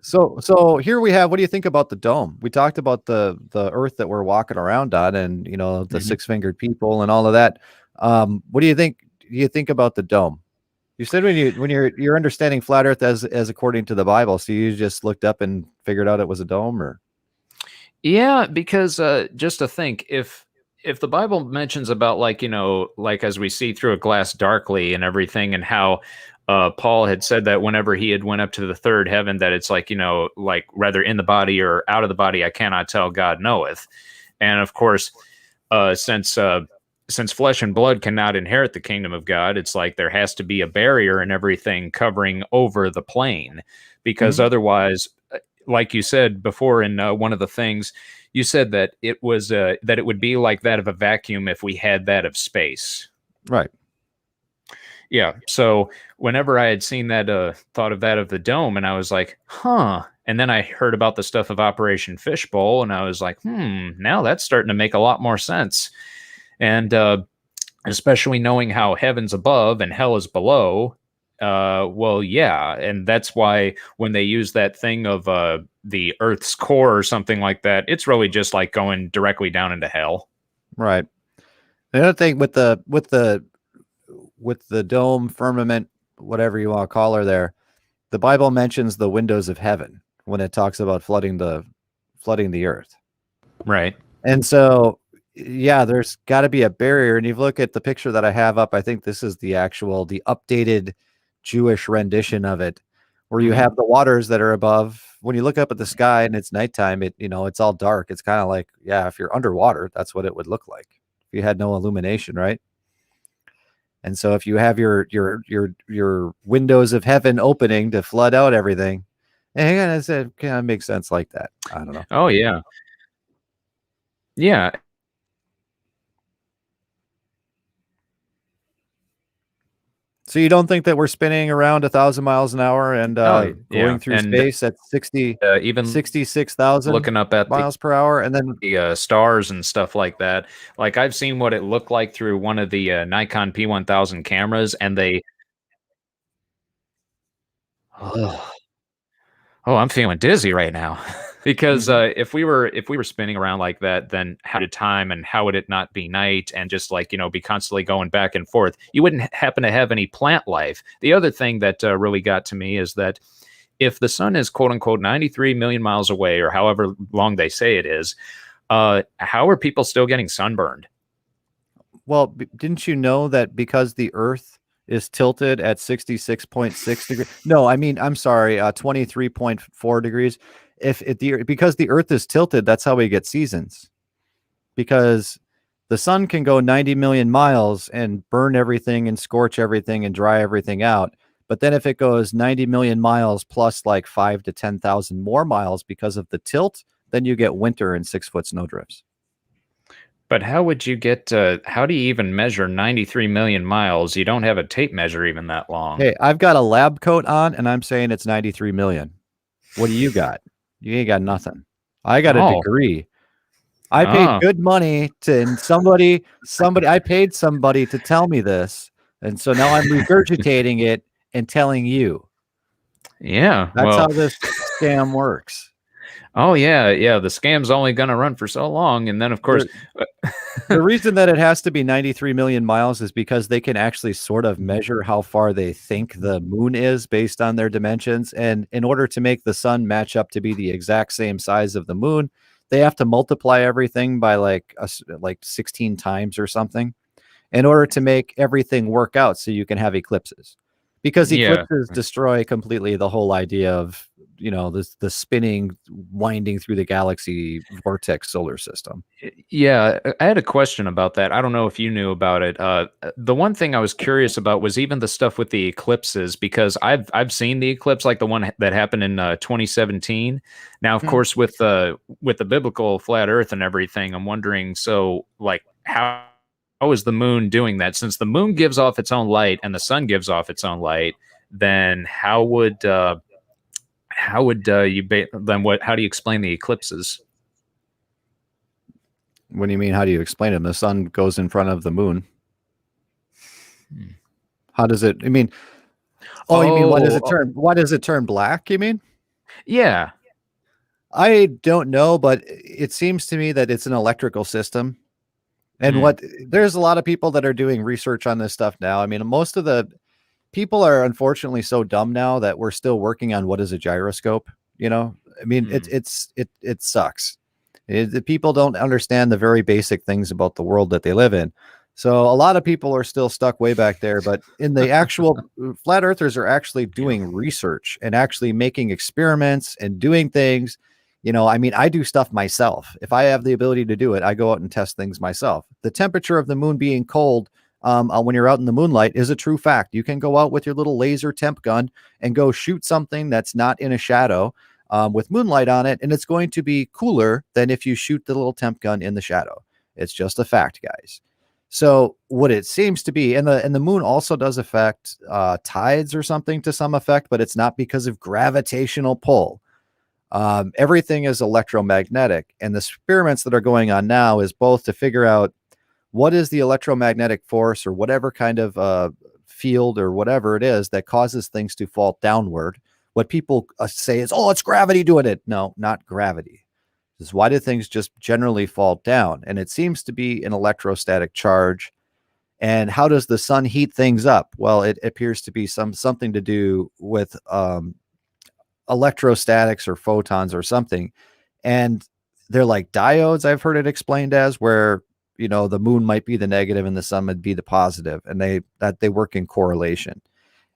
S1: So here we have, what do you think about the dome? We talked about the earth that we're walking around on, and the six-fingered people and all of that. What do you think? Do you think about the dome? You said when you're understanding flat earth as according to the Bible, so you just looked up and figured out it was a dome, or?
S2: Yeah, because just to think, if the Bible mentions about like as we see through a glass darkly and everything, and how Paul had said that whenever he had went up to the third heaven, that it's like like whether in the body or out of the body, I cannot tell, God knoweth. And of course, since flesh and blood cannot inherit the kingdom of God, it's like there has to be a barrier and everything covering over the plane, because otherwise, like you said before in one of the things, you said that it was that it would be like that of a vacuum if we had that of space.
S1: Right.
S2: Yeah. So whenever I had seen that, thought of that of the dome, and I was like, huh. And then I heard about the stuff of Operation Fishbowl, and I was like, now that's starting to make a lot more sense. And especially knowing how heaven's above and hell is below. Well, yeah. And that's why when they use that thing of the Earth's core or something like that, it's really just like going directly down into hell.
S1: Right. The other thing with the dome, firmament, whatever you want to call her there, the Bible mentions the windows of heaven when it talks about flooding the earth.
S2: Right.
S1: And so, yeah, there's got to be a barrier. And you look at the picture that I have up, I think this is the updated Jewish rendition of it, where you have the waters that are above. When you look up at the sky and it's nighttime, it's all dark. It's kind of like, yeah, if you're underwater, that's what it would look like if you had no illumination, right? And so if you have your windows of heaven opening to flood out everything, and it kind of makes sense like that. I don't know.
S2: Oh yeah. Yeah.
S1: So you don't think that we're spinning around 1,000 miles an hour and going through space at 66,000
S2: looking up at
S1: miles per hour, and then
S2: the stars and stuff like that? Like I've seen what it looked like through one of the Nikon P1000 cameras, and they. Oh, I'm feeling dizzy right now. Because if we were spinning around like that, then how did time and how would it not be night and just like be constantly going back and forth? You wouldn't happen to have any plant life. The other thing that really got to me is that if the sun is quote unquote 93 million miles away, or however long they say it is, how are people still getting sunburned?
S1: Well, didn't you know that because the Earth is tilted at 66.6 degrees? No, I mean, I'm sorry, 23.4 degrees. Because the Earth is tilted, that's how we get seasons. Because the sun can go 90 million miles and burn everything and scorch everything and dry everything out. But then if it goes 90 million miles plus like 5 to 10,000 more miles because of the tilt, then you get winter and 6-foot snowdrifts.
S2: But how would you get how do you even measure 93 million miles? You don't have a tape measure even that long.
S1: Hey, I've got a lab coat on and I'm saying it's 93 million. What do you got? You ain't got nothing. I got a degree. I paid good money to somebody. I paid somebody to tell me this, and so now I'm regurgitating it and telling you.
S2: Yeah,
S1: that's how this scam works.
S2: Oh yeah. The scam's only gonna run for so long, and then of course,
S1: the reason that it has to be 93 million miles is because they can actually sort of measure how far they think the moon is based on their dimensions, and in order to make the sun match up to be the exact same size of the moon, they have to multiply everything by like 16 times or something in order to make everything work out so you can have eclipses. Because eclipses destroy completely the whole idea of the spinning, winding through the galaxy vortex solar system.
S2: Yeah, I had a question about that. I don't know if you knew about it. The one thing I was curious about was even the stuff with the eclipses, because I've seen the eclipse, like the one that happened in 2017. Now, of course, with the biblical flat Earth and everything, I'm wondering, so like how is the moon doing that? Since the moon gives off its own light and the sun gives off its own light, then how do you explain the eclipses?
S1: What do you mean? How do you explain it? The sun goes in front of the moon. How does it? I mean, you mean why does it turn black? You mean?
S2: Yeah.
S1: I don't know, but it seems to me that it's an electrical system. And there's a lot of people that are doing research on this stuff now. I mean, most of the people are unfortunately so dumb now that we're still working on what is a gyroscope. I mean, it sucks. The people don't understand the very basic things about the world that they live in. So a lot of people are still stuck way back there, but in the actual flat earthers are actually doing research and actually making experiments and doing things. I mean, I do stuff myself. If I have the ability to do it, I go out and test things myself. The temperature of the moon being cold when you're out in the moonlight is a true fact. You can go out with your little laser temp gun and go shoot something that's not in a shadow with moonlight on it, and it's going to be cooler than if you shoot the little temp gun in the shadow. It's just a fact, guys. So what it seems to be, and the moon also does affect tides or something to some effect, but it's not because of gravitational pull. Everything is electromagnetic, and the experiments that are going on now is both to figure out what is the electromagnetic force or whatever kind of field or whatever it is that causes things to fall downward. What people say is, it's gravity doing it. No, not gravity. This is why do things just generally fall down? And it seems to be an electrostatic charge. And how does the sun heat things up? Well, it appears to be something to do with electrostatics or photons or something. And they're like diodes, I've heard it explained as, where the moon might be the negative and the sun would be the positive, and they work in correlation.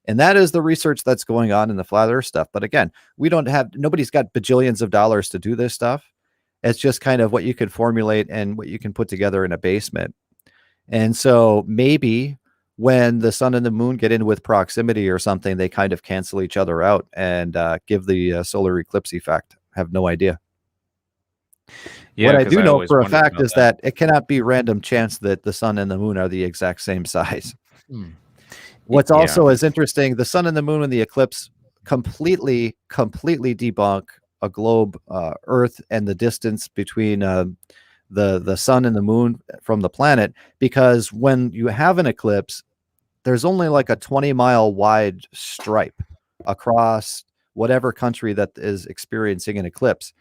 S1: And that is the research that's going on in the flat earth stuff. But again, nobody's got bajillions of dollars to do this stuff. It's just kind of what you could formulate and what you can put together in a basement. And so maybe when the sun and the moon get in with proximity or something, they kind of cancel each other out and give the solar eclipse effect. I have no idea. Yeah, what I do know for a fact is that it cannot be random chance that the sun and the moon are the exact same size. What's also is interesting, the sun and the moon and the eclipse completely debunk a globe, Earth, and the distance between the sun and the moon from the planet, because when you have an eclipse, there's only like a 20-mile wide stripe across whatever country that is experiencing an eclipse.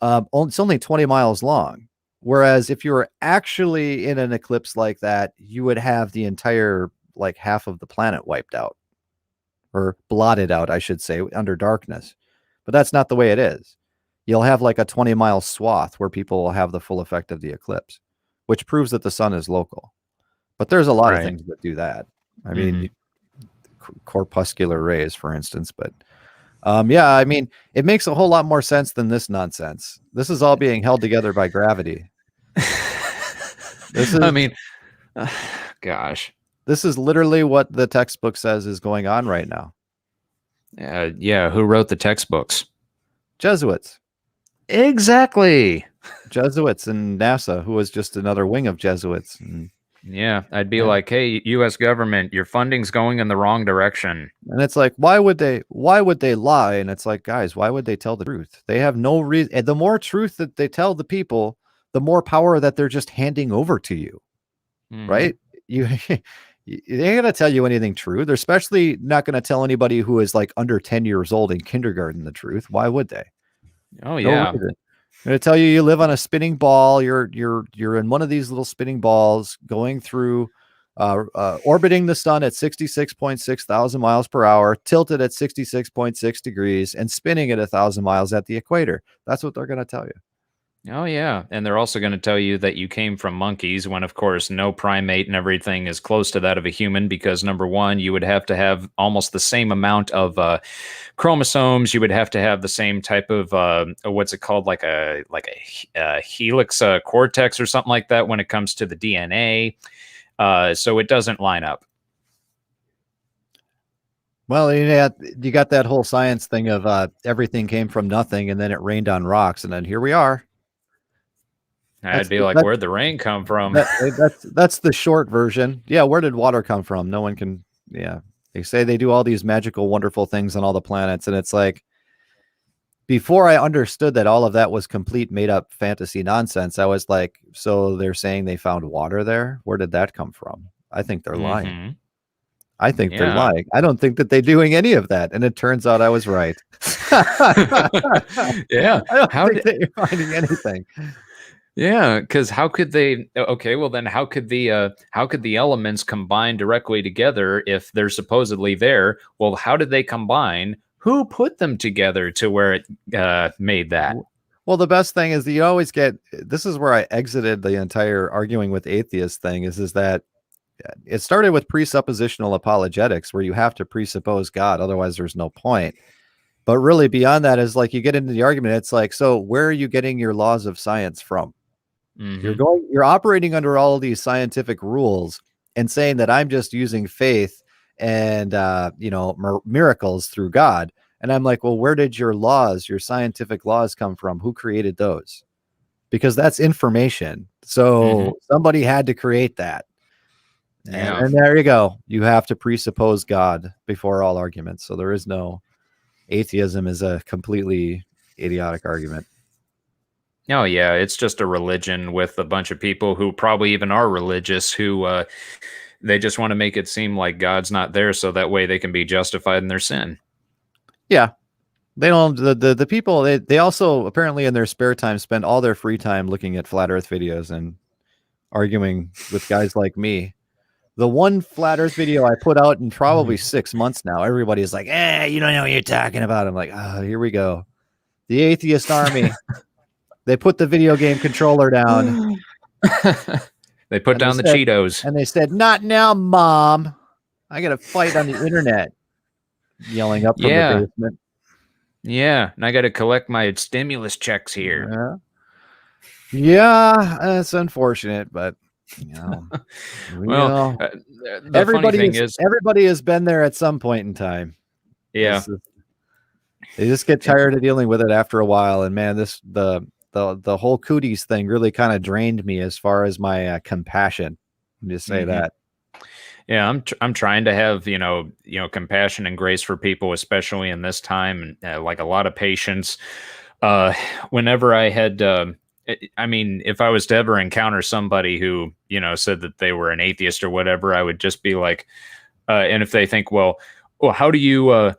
S1: It's only 20 miles long. Whereas if you were actually in an eclipse like that, you would have the entire half of the planet wiped out, or blotted out, I should say, under darkness. But that's not the way it is. You'll have like a 20-mile swath where people will have the full effect of the eclipse, which proves that the sun is local. But there's a lot of things that do that. I mean, corpuscular rays, for instance. But I mean, it makes a whole lot more sense than this nonsense. This is all being held together by gravity.
S2: Gosh.
S1: This is literally what the textbook says is going on right now.
S2: Who wrote the textbooks?
S1: Jesuits.
S2: Exactly.
S1: Jesuits and NASA, who was just another wing of Jesuits.
S2: Yeah, I'd be like, hey, U.S. government, your funding's going in the wrong direction.
S1: And it's like, why would they lie? And it's like, guys, why would they tell the truth? They have no reason. And the more truth that they tell the people, the more power that they're just handing over to you. Right? They ain't gonna tell you anything true. They're especially not gonna tell anybody who is like under 10 years old in kindergarten the truth. Why would they?
S2: Oh yeah.
S1: They're gonna tell you live on a spinning ball. You're in one of these little spinning balls going through orbiting the sun at 66.6 thousand miles per hour, tilted at 66.6 degrees, and spinning at 1,000 miles at the equator. That's what they're gonna tell you.
S2: Oh, yeah. And they're also going to tell you that you came from monkeys when, of course, no primate and everything is close to that of a human because, number one, you would have to have almost the same amount of chromosomes. You would have to have the same type of, what's it called, like a helix cortex or something like that when it comes to the DNA. So it doesn't line up.
S1: Well, you got that whole science thing of everything came from nothing and then it rained on rocks and then here we are.
S2: I'd be like, where'd the rain come from?
S1: That's the short version. Yeah, where did water come from? No one can. Yeah, they say they do all these magical, wonderful things on all the planets, and it's like before I understood that all of that was complete made up fantasy nonsense. I was like, so they're saying they found water there. Where did that come from? I think they're lying. I think they're lying. I don't think that they're doing any of that, and it turns out I was right.
S2: Yeah,
S1: I don't think they're finding anything.
S2: Yeah, because how could they? Okay, well then, how could the elements combine directly together if they're supposedly there? Well, how did they combine? Who put them together to where it made that?
S1: Well, the best thing is that you always get. This is where I exited the entire arguing with atheists thing. Is that it started with presuppositional apologetics, where you have to presuppose God, otherwise there's no point. But really, beyond that is like you get into the argument. It's like, so where are you getting your laws of science from? You're operating under all of these scientific rules and saying that I'm just using faith and miracles through God. And I'm like, well, where did your laws, your scientific laws come from? Who created those? Because that's information. So somebody had to create that.
S2: Yeah.
S1: And there you go. You have to presuppose God before all arguments. So there is no atheism is a completely idiotic argument.
S2: Oh, yeah. It's just a religion with a bunch of people who probably even are religious who they just want to make it seem like God's not there so that way they can be justified in their sin.
S1: Yeah. They don't, the people, they also apparently in their spare time spend all their free time looking at flat earth videos and arguing with guys like me. The one flat earth video I put out in probably 6 months now, everybody's like, you don't know what you're talking about. I'm like, here we go. The atheist army. They put the video game controller down.
S2: They put down the Cheetos.
S1: And they said, not now, Mom. I got to fight on the internet. Yelling up from the basement.
S2: Yeah, and I got to collect my stimulus checks here.
S1: Yeah, that's unfortunate, but well, everybody has been there at some point in time.
S2: Yeah,
S1: they just get tired of dealing with it after a while, and man, the whole Cooties thing really kind of drained me as far as my compassion. Just say that.
S2: Yeah, I'm trying to have compassion and grace for people, especially in this time, and like a lot of patience. Whenever I had, if I was to ever encounter somebody who said that they were an atheist or whatever, I would just be like, and if they think, well, how do you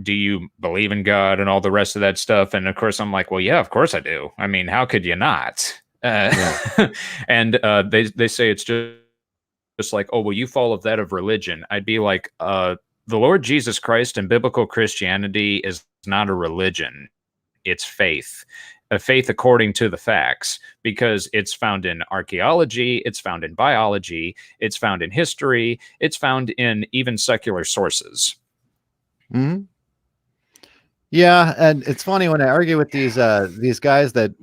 S2: do you believe in God and all the rest of that stuff? And of course, I'm like, well, yeah, of course I do. I mean, how could you not? And they say it's just like, oh, well, you follow that of religion. I'd be like, the Lord Jesus Christ and biblical Christianity is not a religion. It's faith. A faith according to the facts, because it's found in archaeology, it's found in biology, it's found in history, it's found in even secular sources.
S1: Yeah, and it's funny when I argue with these guys that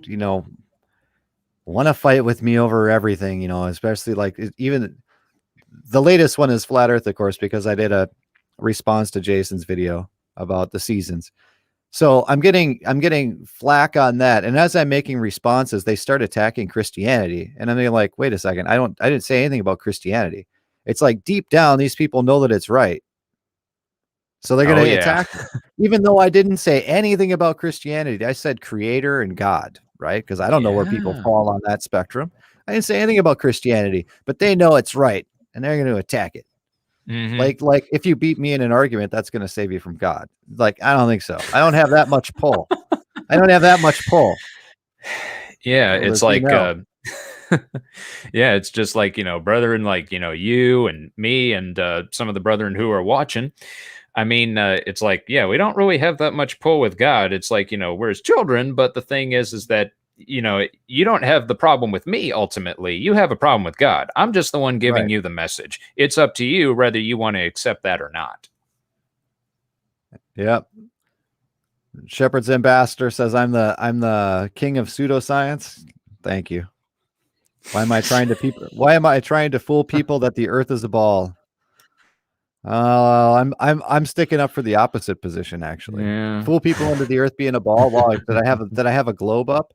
S1: want to fight with me over everything, especially like even the latest one is flat earth, of course, because I did a response to Jason's video about the seasons. So I'm getting flack on that. And as I'm making responses, they start attacking Christianity. And I'm like, wait a second, I didn't say anything about Christianity. It's like deep down, these people know that it's right. So they're going to attack me. Even though I didn't say anything about Christianity. I said creator and God, right? Because I don't know where people fall on that spectrum. I didn't say anything about Christianity, but they know it's right. And they're going to attack it. Like if you beat me in an argument, that's going to save you from God. Like, I don't think so. I don't have that much pull. Yeah, it's like,
S2: Yeah, it's just like, brethren, like, you and me and some of the brethren who are watching. I mean, it's like, yeah, we don't really have that much pull with God. It's like, we're his children, but the thing is that, you don't have the problem with me ultimately. You have a problem with God. I'm just the one giving
S1: Right.
S2: you the message. It's up to you whether you want to accept that or not.
S1: Yep. Shepherd's ambassador says I'm the king of pseudoscience. Thank you. Why am I trying to fool people that the earth is a ball? I'm sticking up for the opposite position, actually.
S2: Yeah.
S1: Fool people into the earth being a ball. Well, did I have a globe up?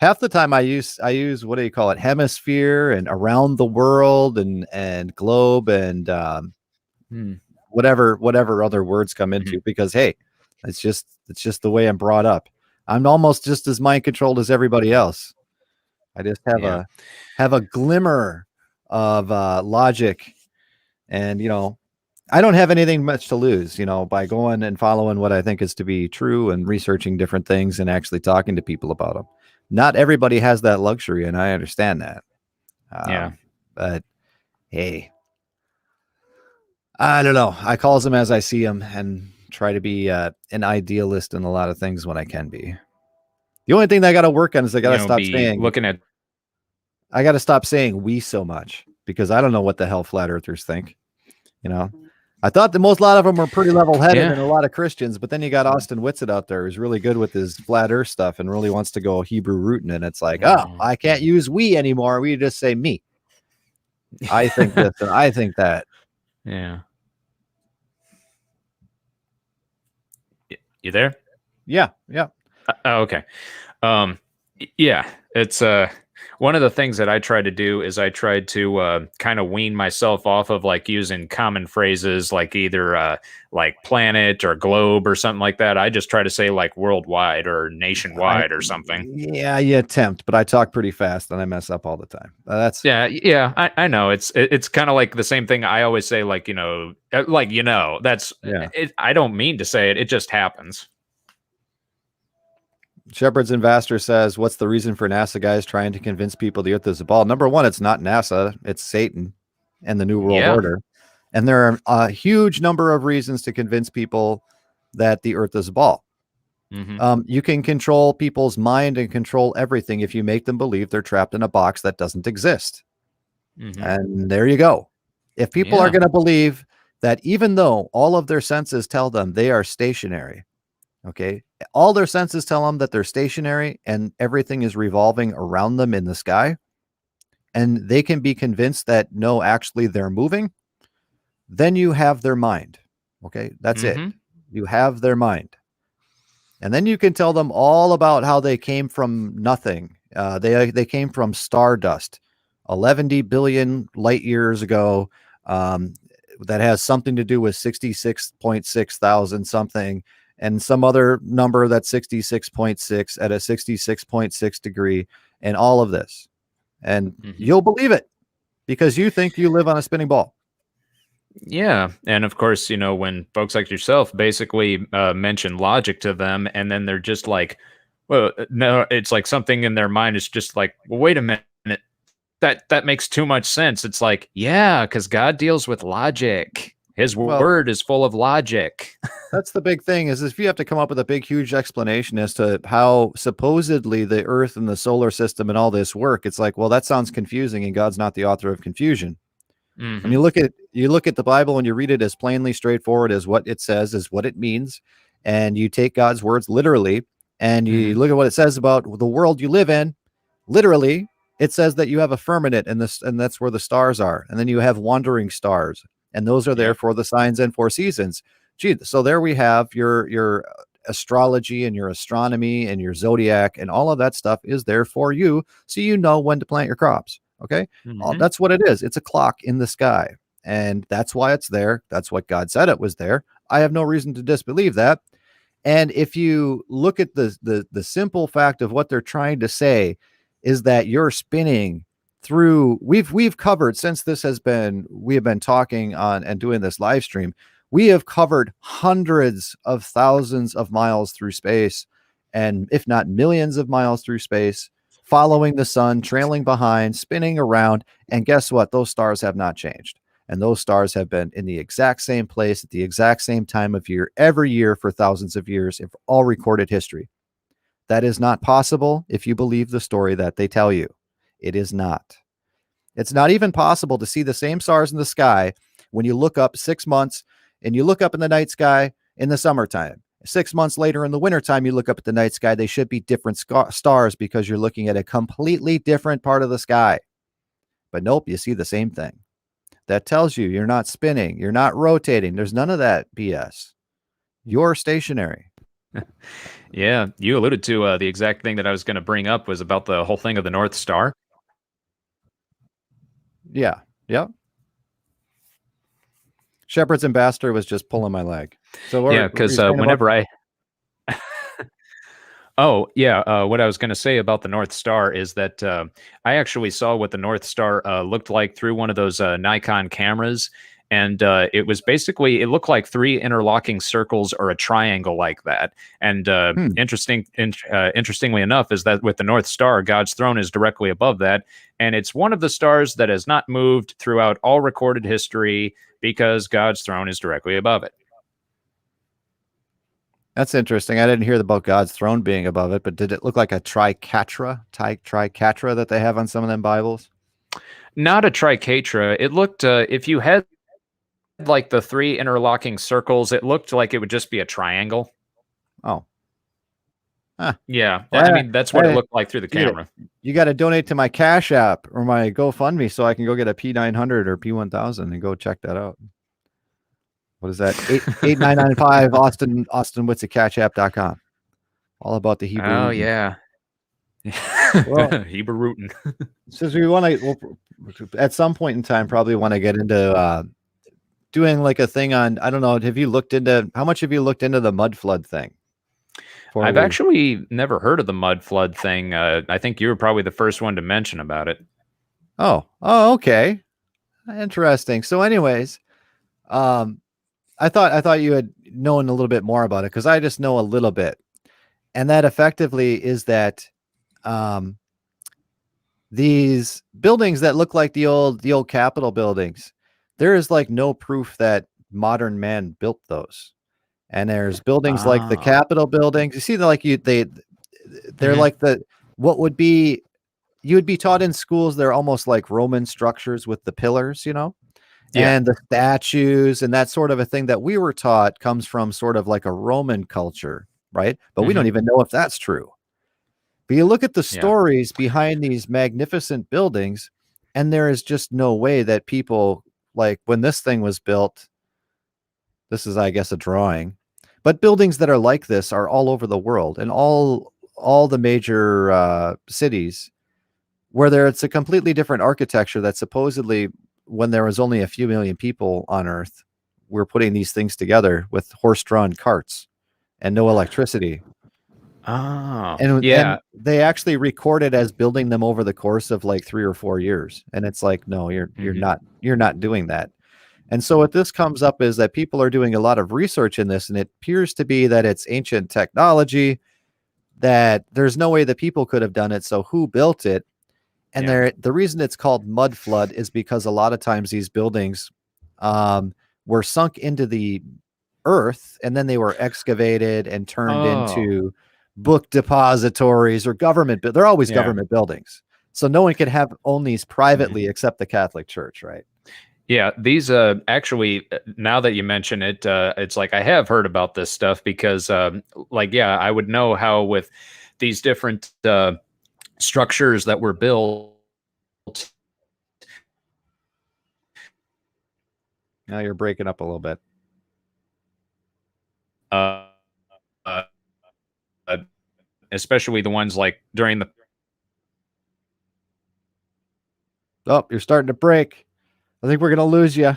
S1: Half the time I use what do you call it? Hemisphere and around the world and globe and whatever other words come into, because hey, it's just the way I'm brought up. I'm almost just as mind controlled as everybody else. I just have a glimmer of logic, and I don't have anything much to lose, by going and following what I think is to be true and researching different things and actually talking to people about them. Not everybody has that luxury, and I understand that. But hey, I don't know. I calls them as I see them and try to be an idealist in a lot of things when I can be. The only thing that I got to work on is I got to stop saying I got to stop saying we so much, because I don't know what the hell flat earthers think. I thought a lot of them were pretty level-headed and a lot of Christians, but then you got Austin Whitsitt out there who's really good with his flat earth stuff and really wants to go Hebrew rooting, and it's like, oh, I can't use we anymore. We just say me. I think this and I think that.
S2: Yeah. You there?
S1: Yeah.
S2: Okay. Yeah, it's one of the things that I try to do is I try to kind of wean myself off of like using common phrases like either like planet or globe or something like that. I just try to say like worldwide or nationwide or something.
S1: Yeah, you attempt, but I talk pretty fast and I mess up all the time.
S2: I know. It's kind of like the same thing I always say, like, that's it. I don't mean to say it. It just happens.
S1: Shepherd's Investor says, what's the reason for NASA guys trying to convince people the earth is a ball? Number one, it's not NASA, it's Satan and the New World Order. And there are a huge number of reasons to convince people that the earth is a ball. You can control people's mind and control everything if you make them believe they're trapped in a box that doesn't exist. And there you go. If people are going to believe that even though all of their senses tell them they are stationary, okay, all their senses tell them that they're stationary and everything is revolving around them in the sky, and they can be convinced that no, actually they're moving, then you have their mind. Okay, that's it. You have their mind. And then you can tell them all about how they came from nothing. They came from stardust 11 billion light years ago. That has something to do with 66.6 thousand something, and some other number that's 66.6 at a 66.6 degree, and all of this. And you'll believe it because you think you live on a spinning ball.
S2: Yeah. And of course, when folks like yourself basically mention logic to them, and then they're just like, well, no, it's like something in their mind is just like, well, wait a minute. That makes too much sense. It's like, yeah, because God deals with logic. His word is full of logic.
S1: That's the big thing, is if you have to come up with a big, huge explanation as to how supposedly the earth and the solar system and all this work, it's like, well, that sounds confusing, and God's not the author of confusion. When you look at the Bible and you read it as plainly straightforward as what it says is what it means, and you take God's words literally, and you look at what it says about the world you live in, literally, it says that you have a firmament, and that's where the stars are, and then you have wandering stars, and those are there for the signs and for seasons. Gee, so there we have your astrology and your astronomy and your zodiac, and all of that stuff is there for you, so you know when to plant your crops. Okay, that's what it is. It's a clock in the sky, and that's why it's there. That's what God said it was there. I have no reason to disbelieve that. And if you look at the simple fact of what they're trying to say, is that you're spinning through. We've covered, since we have been talking on and doing this live stream, we have covered hundreds of thousands of miles through space, and if not millions of miles through space, following the sun, trailing behind, spinning around. And guess what? Those stars have not changed. And those stars have been in the exact same place at the exact same time of year every year for thousands of years in all recorded history. That is not possible if you believe the story that they tell you. It is not. It's not even possible to see the same stars in the sky when you look up 6 months and you look up in the night sky in the summertime. 6 months later in the wintertime, you look up at the night sky. They should be different stars because you're looking at a completely different part of the sky. But nope, you see the same thing. That tells you you're not spinning. You're not rotating. There's none of that BS. You're stationary.
S2: Yeah, you alluded to the exact thing that I was going to bring up was about the whole thing of the North Star.
S1: Yeah. Yep. Shepherd's Ambassador was just pulling my leg. So
S2: yeah, because whenever what I was going to say about the North Star is that I actually saw what the North Star looked like through one of those Nikon cameras. And it was basically, it looked like 3 interlocking circles or a triangle like that. And interestingly enough, is that with the North Star, God's throne is directly above that. And it's one of the stars that has not moved throughout all recorded history because God's throne is directly above it.
S1: That's interesting. I didn't hear about God's throne being above it, but did it look like a tricatra that they have on some of them Bibles?
S2: Not a tricatra. It looked, if you had like the 3 interlocking circles, it looked like it would just be a triangle.
S1: Oh.
S2: Huh. Yeah. I mean, that's what it looked like through the camera.
S1: You got to donate to my Cash App or my GoFundMe so I can go get a P900 or P1000 and go check that out. What is that? 8995 Austin Witz at CashApp.com. All about the Hebrew.
S2: Oh,
S1: rooting.
S2: yeah.
S1: Well,
S2: Hebrew rooting.
S1: Since we want to, at some point in time, probably want to get into doing like a thing on, I don't know, how much have you looked into the mud flood thing?
S2: I've actually never heard of the mud flood thing. I think you were probably the first one to mention about it.
S1: Oh, okay. Interesting. So anyways, I thought you had known a little bit more about it because I just know a little bit. And that effectively is that these buildings that look like the old Capitol buildings, there is like no proof that modern man built those. And there's buildings like the Capitol buildings. You see, they're like like what would be, you would be taught in schools. They're almost like Roman structures with the pillars, Yeah. And the statues and that sort of a thing that we were taught comes from sort of like a Roman culture, right? But we don't even know if that's true. But you look at the stories behind these magnificent buildings, and there is just no way that people, like when this thing was built, this is, I guess, a drawing, but buildings that are like this are all over the world and all the major cities where it's a completely different architecture that supposedly, when there was only a few million people on Earth, we're putting these things together with horse-drawn carts and no electricity.
S2: Oh,
S1: And they actually record it as building them over the course of like 3 or 4 years. And it's like, no, you're not doing that. And so what this comes up is that people are doing a lot of research in this, and it appears to be that it's ancient technology, that there's no way that people could have done it. So who built it? And the reason it's called mud flood is because a lot of times these buildings were sunk into the earth, and then they were excavated and turned into book depositories or government. They're always government buildings. So no one can own these privately except the Catholic Church, right?
S2: Yeah, these actually, now that you mention it, it's like I have heard about this stuff because, I would know how with these different structures that were built.
S1: Now you're breaking up a little bit.
S2: Especially the ones like during the.
S1: Oh, you're starting to break. I think we're going to lose you.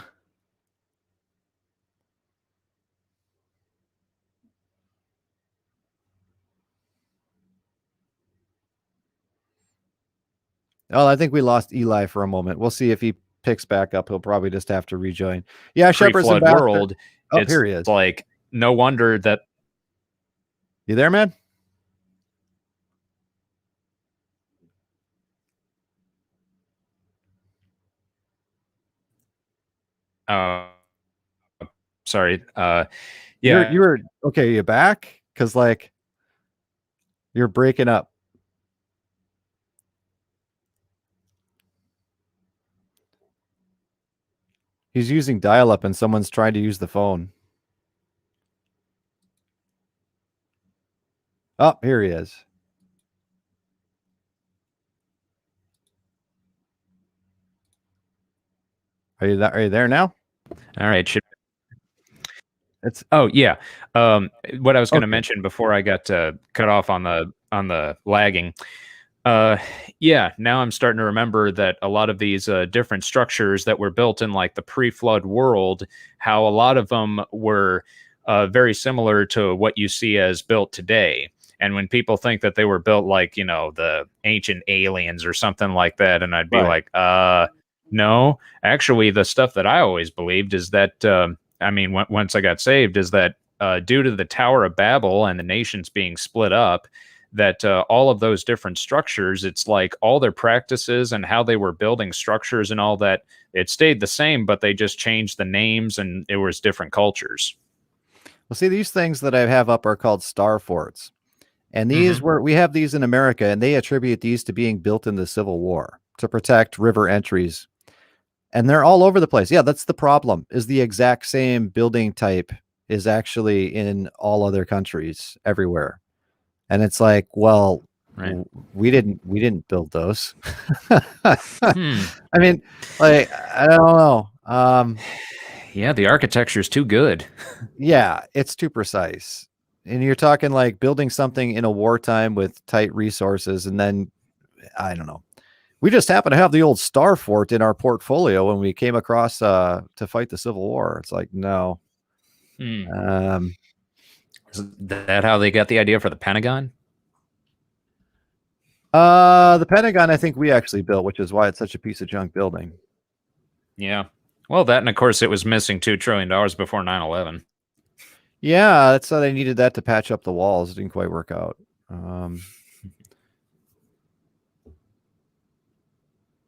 S1: Oh, I think we lost Eli for a moment. We'll see if he picks back up. He'll probably just have to rejoin. Yeah, Shepherd's Ambassador.
S2: World.
S1: Oh, here he is.
S2: Like, no wonder that.
S1: You there, man?
S2: uh, sorry.
S1: You're
S2: Yeah.
S1: you're okay. You back? Because like you're breaking up. He's using dial-up, and someone's trying to use the phone. Oh, here he is. Are you there now?
S2: All right.
S1: It's
S2: Oh yeah. What I was going to
S1: okay.
S2: mention before I got cut off on the lagging. Uh, yeah. Now I'm starting to remember that a lot of these different structures that were built in like the pre-flood world, how a lot of them were very similar to what you see as built today. And when people think that they were built like, the ancient aliens or something like that, and I'd be
S1: Right.
S2: like, no, actually, the stuff that I always believed is that, once I got saved, is that due to the Tower of Babel and the nations being split up, that all of those different structures, it's like all their practices and how they were building structures and all that, it stayed the same, but they just changed the names and it was different cultures.
S1: Well, see, these things that I have up are called star forts. And these
S2: Mm-hmm.
S1: we have these in America, and they attribute these to being built in the Civil War to protect river entries. And they're all over the place. Yeah, that's the problem. Is the exact same building type is actually in all other countries everywhere. And it's like, well,
S2: Right.
S1: we didn't build those.
S2: Hmm.
S1: I mean, like, I don't know.
S2: Yeah, the architecture is too good.
S1: Yeah, it's too precise. And you're talking like building something in a wartime with tight resources, and then I don't know. We just happen to have the old Star Fort in our portfolio when we came across to fight the Civil War. It's like, no.
S2: Hmm.
S1: Um,
S2: Is that how they got the idea for the Pentagon?
S1: the Pentagon, I think we actually built, which is why it's such a piece of junk building.
S2: Yeah. Well, that, and of course, it was missing $2 trillion before 9/11.
S1: Yeah, that's how they needed that to patch up the walls. It didn't quite work out.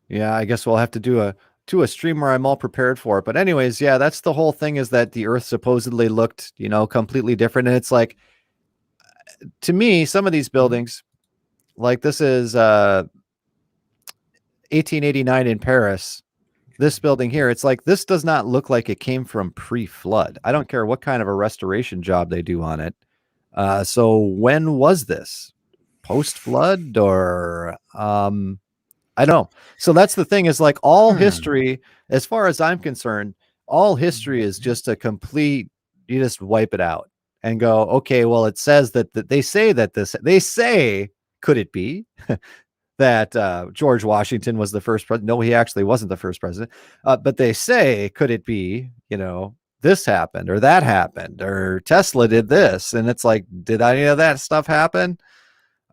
S1: Yeah, I guess we'll have to do a stream where I'm all prepared for it. But anyways, yeah, that's the whole thing, is that the Earth supposedly looked, completely different. And it's like, to me, some of these buildings, like this is 1889 in Paris. This building here, it's like, this does not look like it came from pre-flood. I don't care what kind of a restoration job they do on it. So when was this? Post-flood or I don't know. So that's the thing, is like all history, as far as I'm concerned, all history is just a complete, you just wipe it out and go, okay, well, it says that they say could it be that George Washington was the first president? No, he actually wasn't the first president. But they say, could it be, this happened or that happened or Tesla did this? And it's like, did any of that stuff happen?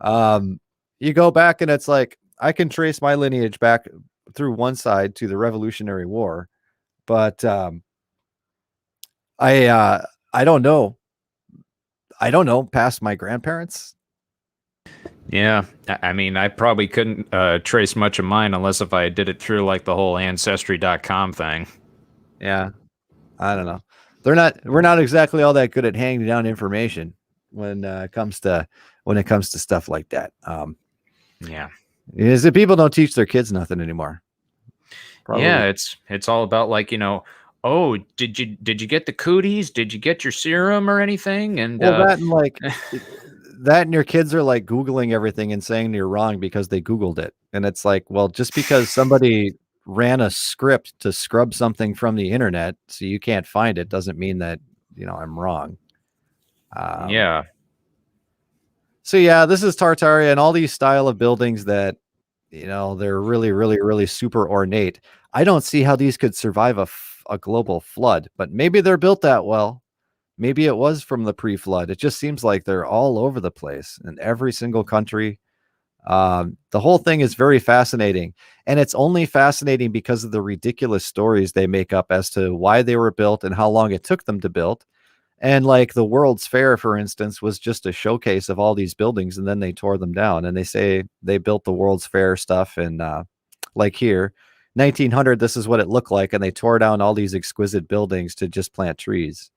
S1: You go back and it's like, I can trace my lineage back through one side to the Revolutionary War, but I don't know. I don't know past my grandparents.
S2: Yeah, I probably couldn't trace much of mine unless if I did it through like the whole ancestry.com thing.
S1: Yeah, I don't know. We're not exactly all that good at handing down information when it comes to stuff like that.
S2: Yeah.
S1: Is that people don't teach their kids nothing anymore. Probably.
S2: Yeah, it's all about like, oh, did you get the cooties? Did you get your serum or anything? And
S1: Well, that and like that, and your kids are like Googling everything and saying you're wrong because they Googled it. And it's like, well, just because somebody ran a script to scrub something from the internet so you can't find it doesn't mean that, I'm wrong.
S2: yeah.
S1: So yeah, this is Tartaria and all these style of buildings that, they're really, really, really super ornate. I don't see how these could survive a global flood, but maybe they're built that well. Maybe it was from the pre-flood. It just seems like they're all over the place in every single country. The whole thing is very fascinating, and it's only fascinating because of the ridiculous stories they make up as to why they were built and how long it took them to build. And like the World's Fair, for instance, was just a showcase of all these buildings, and then they tore them down. And they say they built the World's Fair stuff in like here 1900, this is what it looked like, and they tore down all these exquisite buildings to just plant trees.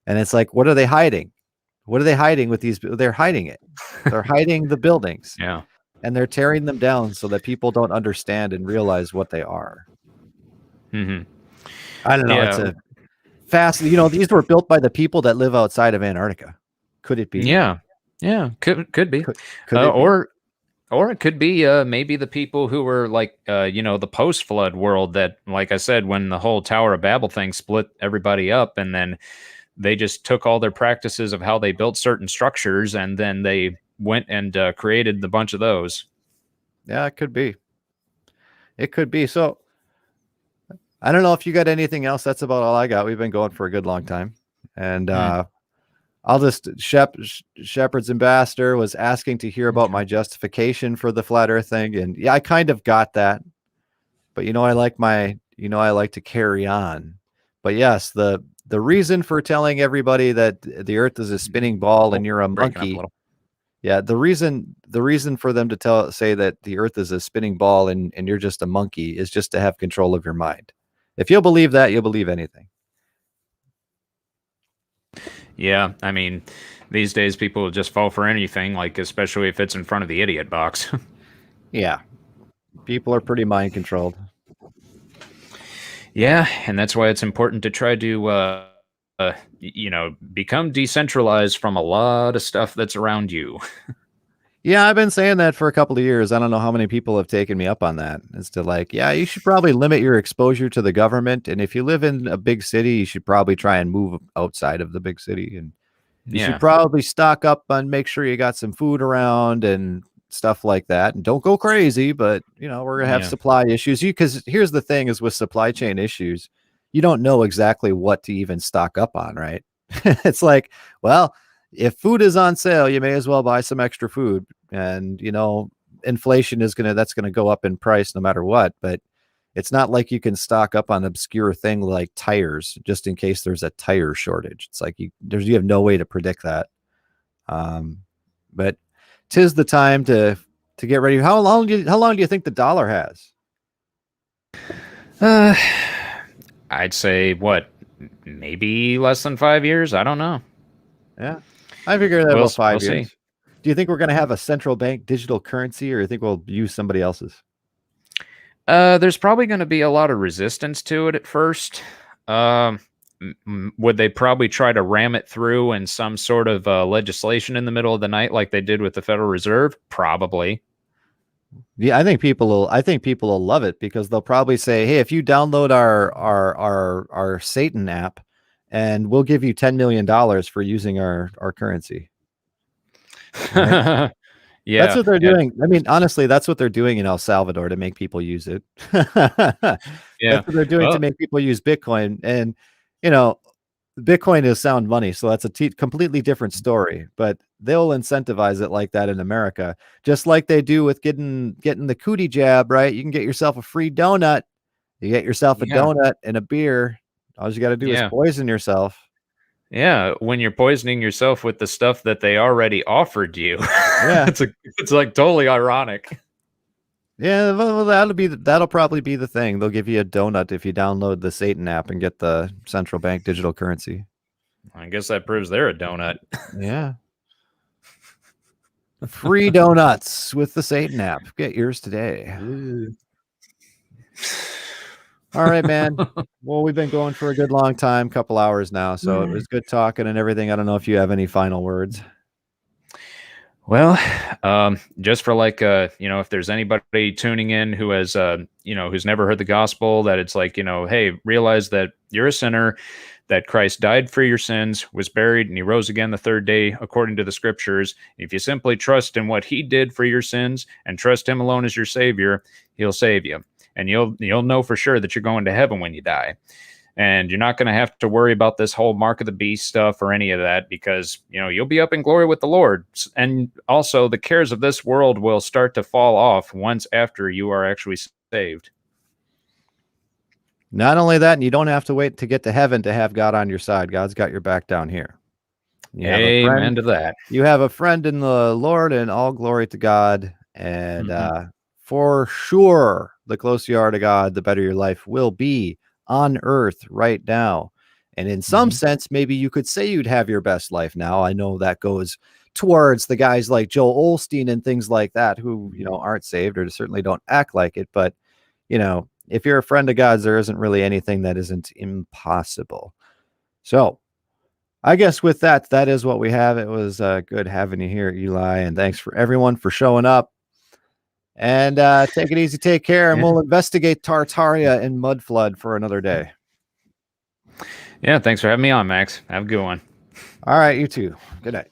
S1: And it's like, what are they hiding? What are they hiding with these? They're hiding it. They're hiding the buildings.
S2: Yeah.
S1: And they're tearing them down so that people don't understand and realize what they are.
S2: Mm-hmm.
S1: I don't know.
S2: Yeah.
S1: It's a fast, these were built by the people that live outside of Antarctica. Could it be?
S2: Yeah. Yeah. Could be.
S1: Could it be?
S2: Or it could be maybe the people who were like, the post-flood world that, like I said, when the whole Tower of Babel thing split everybody up, and then they just took all their practices of how they built certain structures, and then they went and created a bunch of those.
S1: Yeah, it could be. It could be. So I don't know if you got anything else. That's about all I got. We've been going for a good long time. And I'll just, Shepherd's Ambassador was asking to hear about my justification for the flat earth thing. And yeah, I kind of got that. But I like to carry on. But yes, the reason for telling everybody that the earth is a spinning ball and you're a monkey. Yeah, the reason for them to say that the earth is a spinning ball and you're just a monkey is just to have control of your mind. If you'll believe that, you'll believe anything.
S2: Yeah, I mean, these days people will just fall for anything, like especially if it's in front of the idiot box.
S1: Yeah. People are pretty mind controlled.
S2: Yeah, and that's why it's important to try to become decentralized from a lot of stuff that's around you.
S1: Yeah, I've been saying that for a couple of years. I don't know how many people have taken me up on that. It's to like, yeah, you should probably limit your exposure to the government. And if you live in a big city, you should probably try and move outside of the big city. And you should probably stock up on, make sure you got some food around and stuff like that. And don't go crazy, but we're going to have supply issues. Because here's the thing is with supply chain issues, you don't know exactly what to even stock up on, right? It's like, well, if food is on sale, you may as well buy some extra food. And, inflation that's going to go up in price no matter what. But it's not like you can stock up on an obscure thing like tires, just in case there's a tire shortage. It's like you have no way to predict that. But 'tis the time to get ready. How long do you think the dollar has?
S2: I'd say maybe less than 5 years. I don't know.
S1: Yeah, I figure that about 5
S2: we'll
S1: years.
S2: See.
S1: Do you think we're going to have a central bank digital currency, or you think we'll use somebody else's?
S2: There's probably going to be a lot of resistance to it at first. Would they probably try to ram it through in some sort of legislation in the middle of the night, like they did with the Federal Reserve? Probably.
S1: Yeah, I think people will love it because they'll probably say, "Hey, if you download our Satan app, and we'll give you $10 million for using our currency." Right?
S2: Yeah,
S1: that's what they're doing. I mean, honestly, that's what they're doing in El Salvador to make people use it. That's what they're doing to make people use Bitcoin. And Bitcoin is sound money, so that's a completely different story. But they'll incentivize it like that in America, just like they do with getting the Cootie jab. Right? You can get yourself a free donut. You get yourself a donut and a beer. All you got to do is poison yourself.
S2: Yeah, when you're poisoning yourself with the stuff that they already offered you.
S1: Yeah,
S2: it's like totally ironic.
S1: Yeah, well, that'll probably be the thing. They'll give you a donut if you download the Satan app and get the central bank digital currency.
S2: I guess that proves they're a donut.
S1: Yeah. Free donuts with the Satan app. Get yours today. All right, man. Well, we've been going for a good long time, couple hours now. So it was good talking and everything. I don't know if you have any final words.
S2: Well, just for if there's anybody tuning in who has, who's never heard the gospel, that it's like, hey, realize that you're a sinner, that Christ died for your sins, was buried, and he rose again the third day, according to the scriptures. If you simply trust in what he did for your sins and trust him alone as your savior, he'll save you. And you'll know for sure that you're going to heaven when you die. And you're not going to have to worry about this whole mark of the beast stuff or any of that, because, you'll be up in glory with the Lord. And also the cares of this world will start to fall off once after you are actually saved.
S1: Not only that, and you don't have to wait to get to heaven to have God on your side. God's got your back down here.
S2: Amen to that.
S1: You have a friend in the Lord, and all glory to God. And for sure, the closer you are to God, the better your life will be on earth right now. And in some sense, maybe you could say you'd have your best life now. I know that goes towards the guys like Joel Osteen and things like that who, aren't saved or certainly don't act like it. But, if you're a friend of God's, there isn't really anything that isn't impossible. So I guess with that is what we have. It was good having you here, Eli, and thanks for everyone for showing up. And take it easy, take care, and we'll investigate Tartaria and Mudflood for another day.
S2: Yeah, thanks for having me on, Max. Have a good one.
S1: All right, you too. Good night.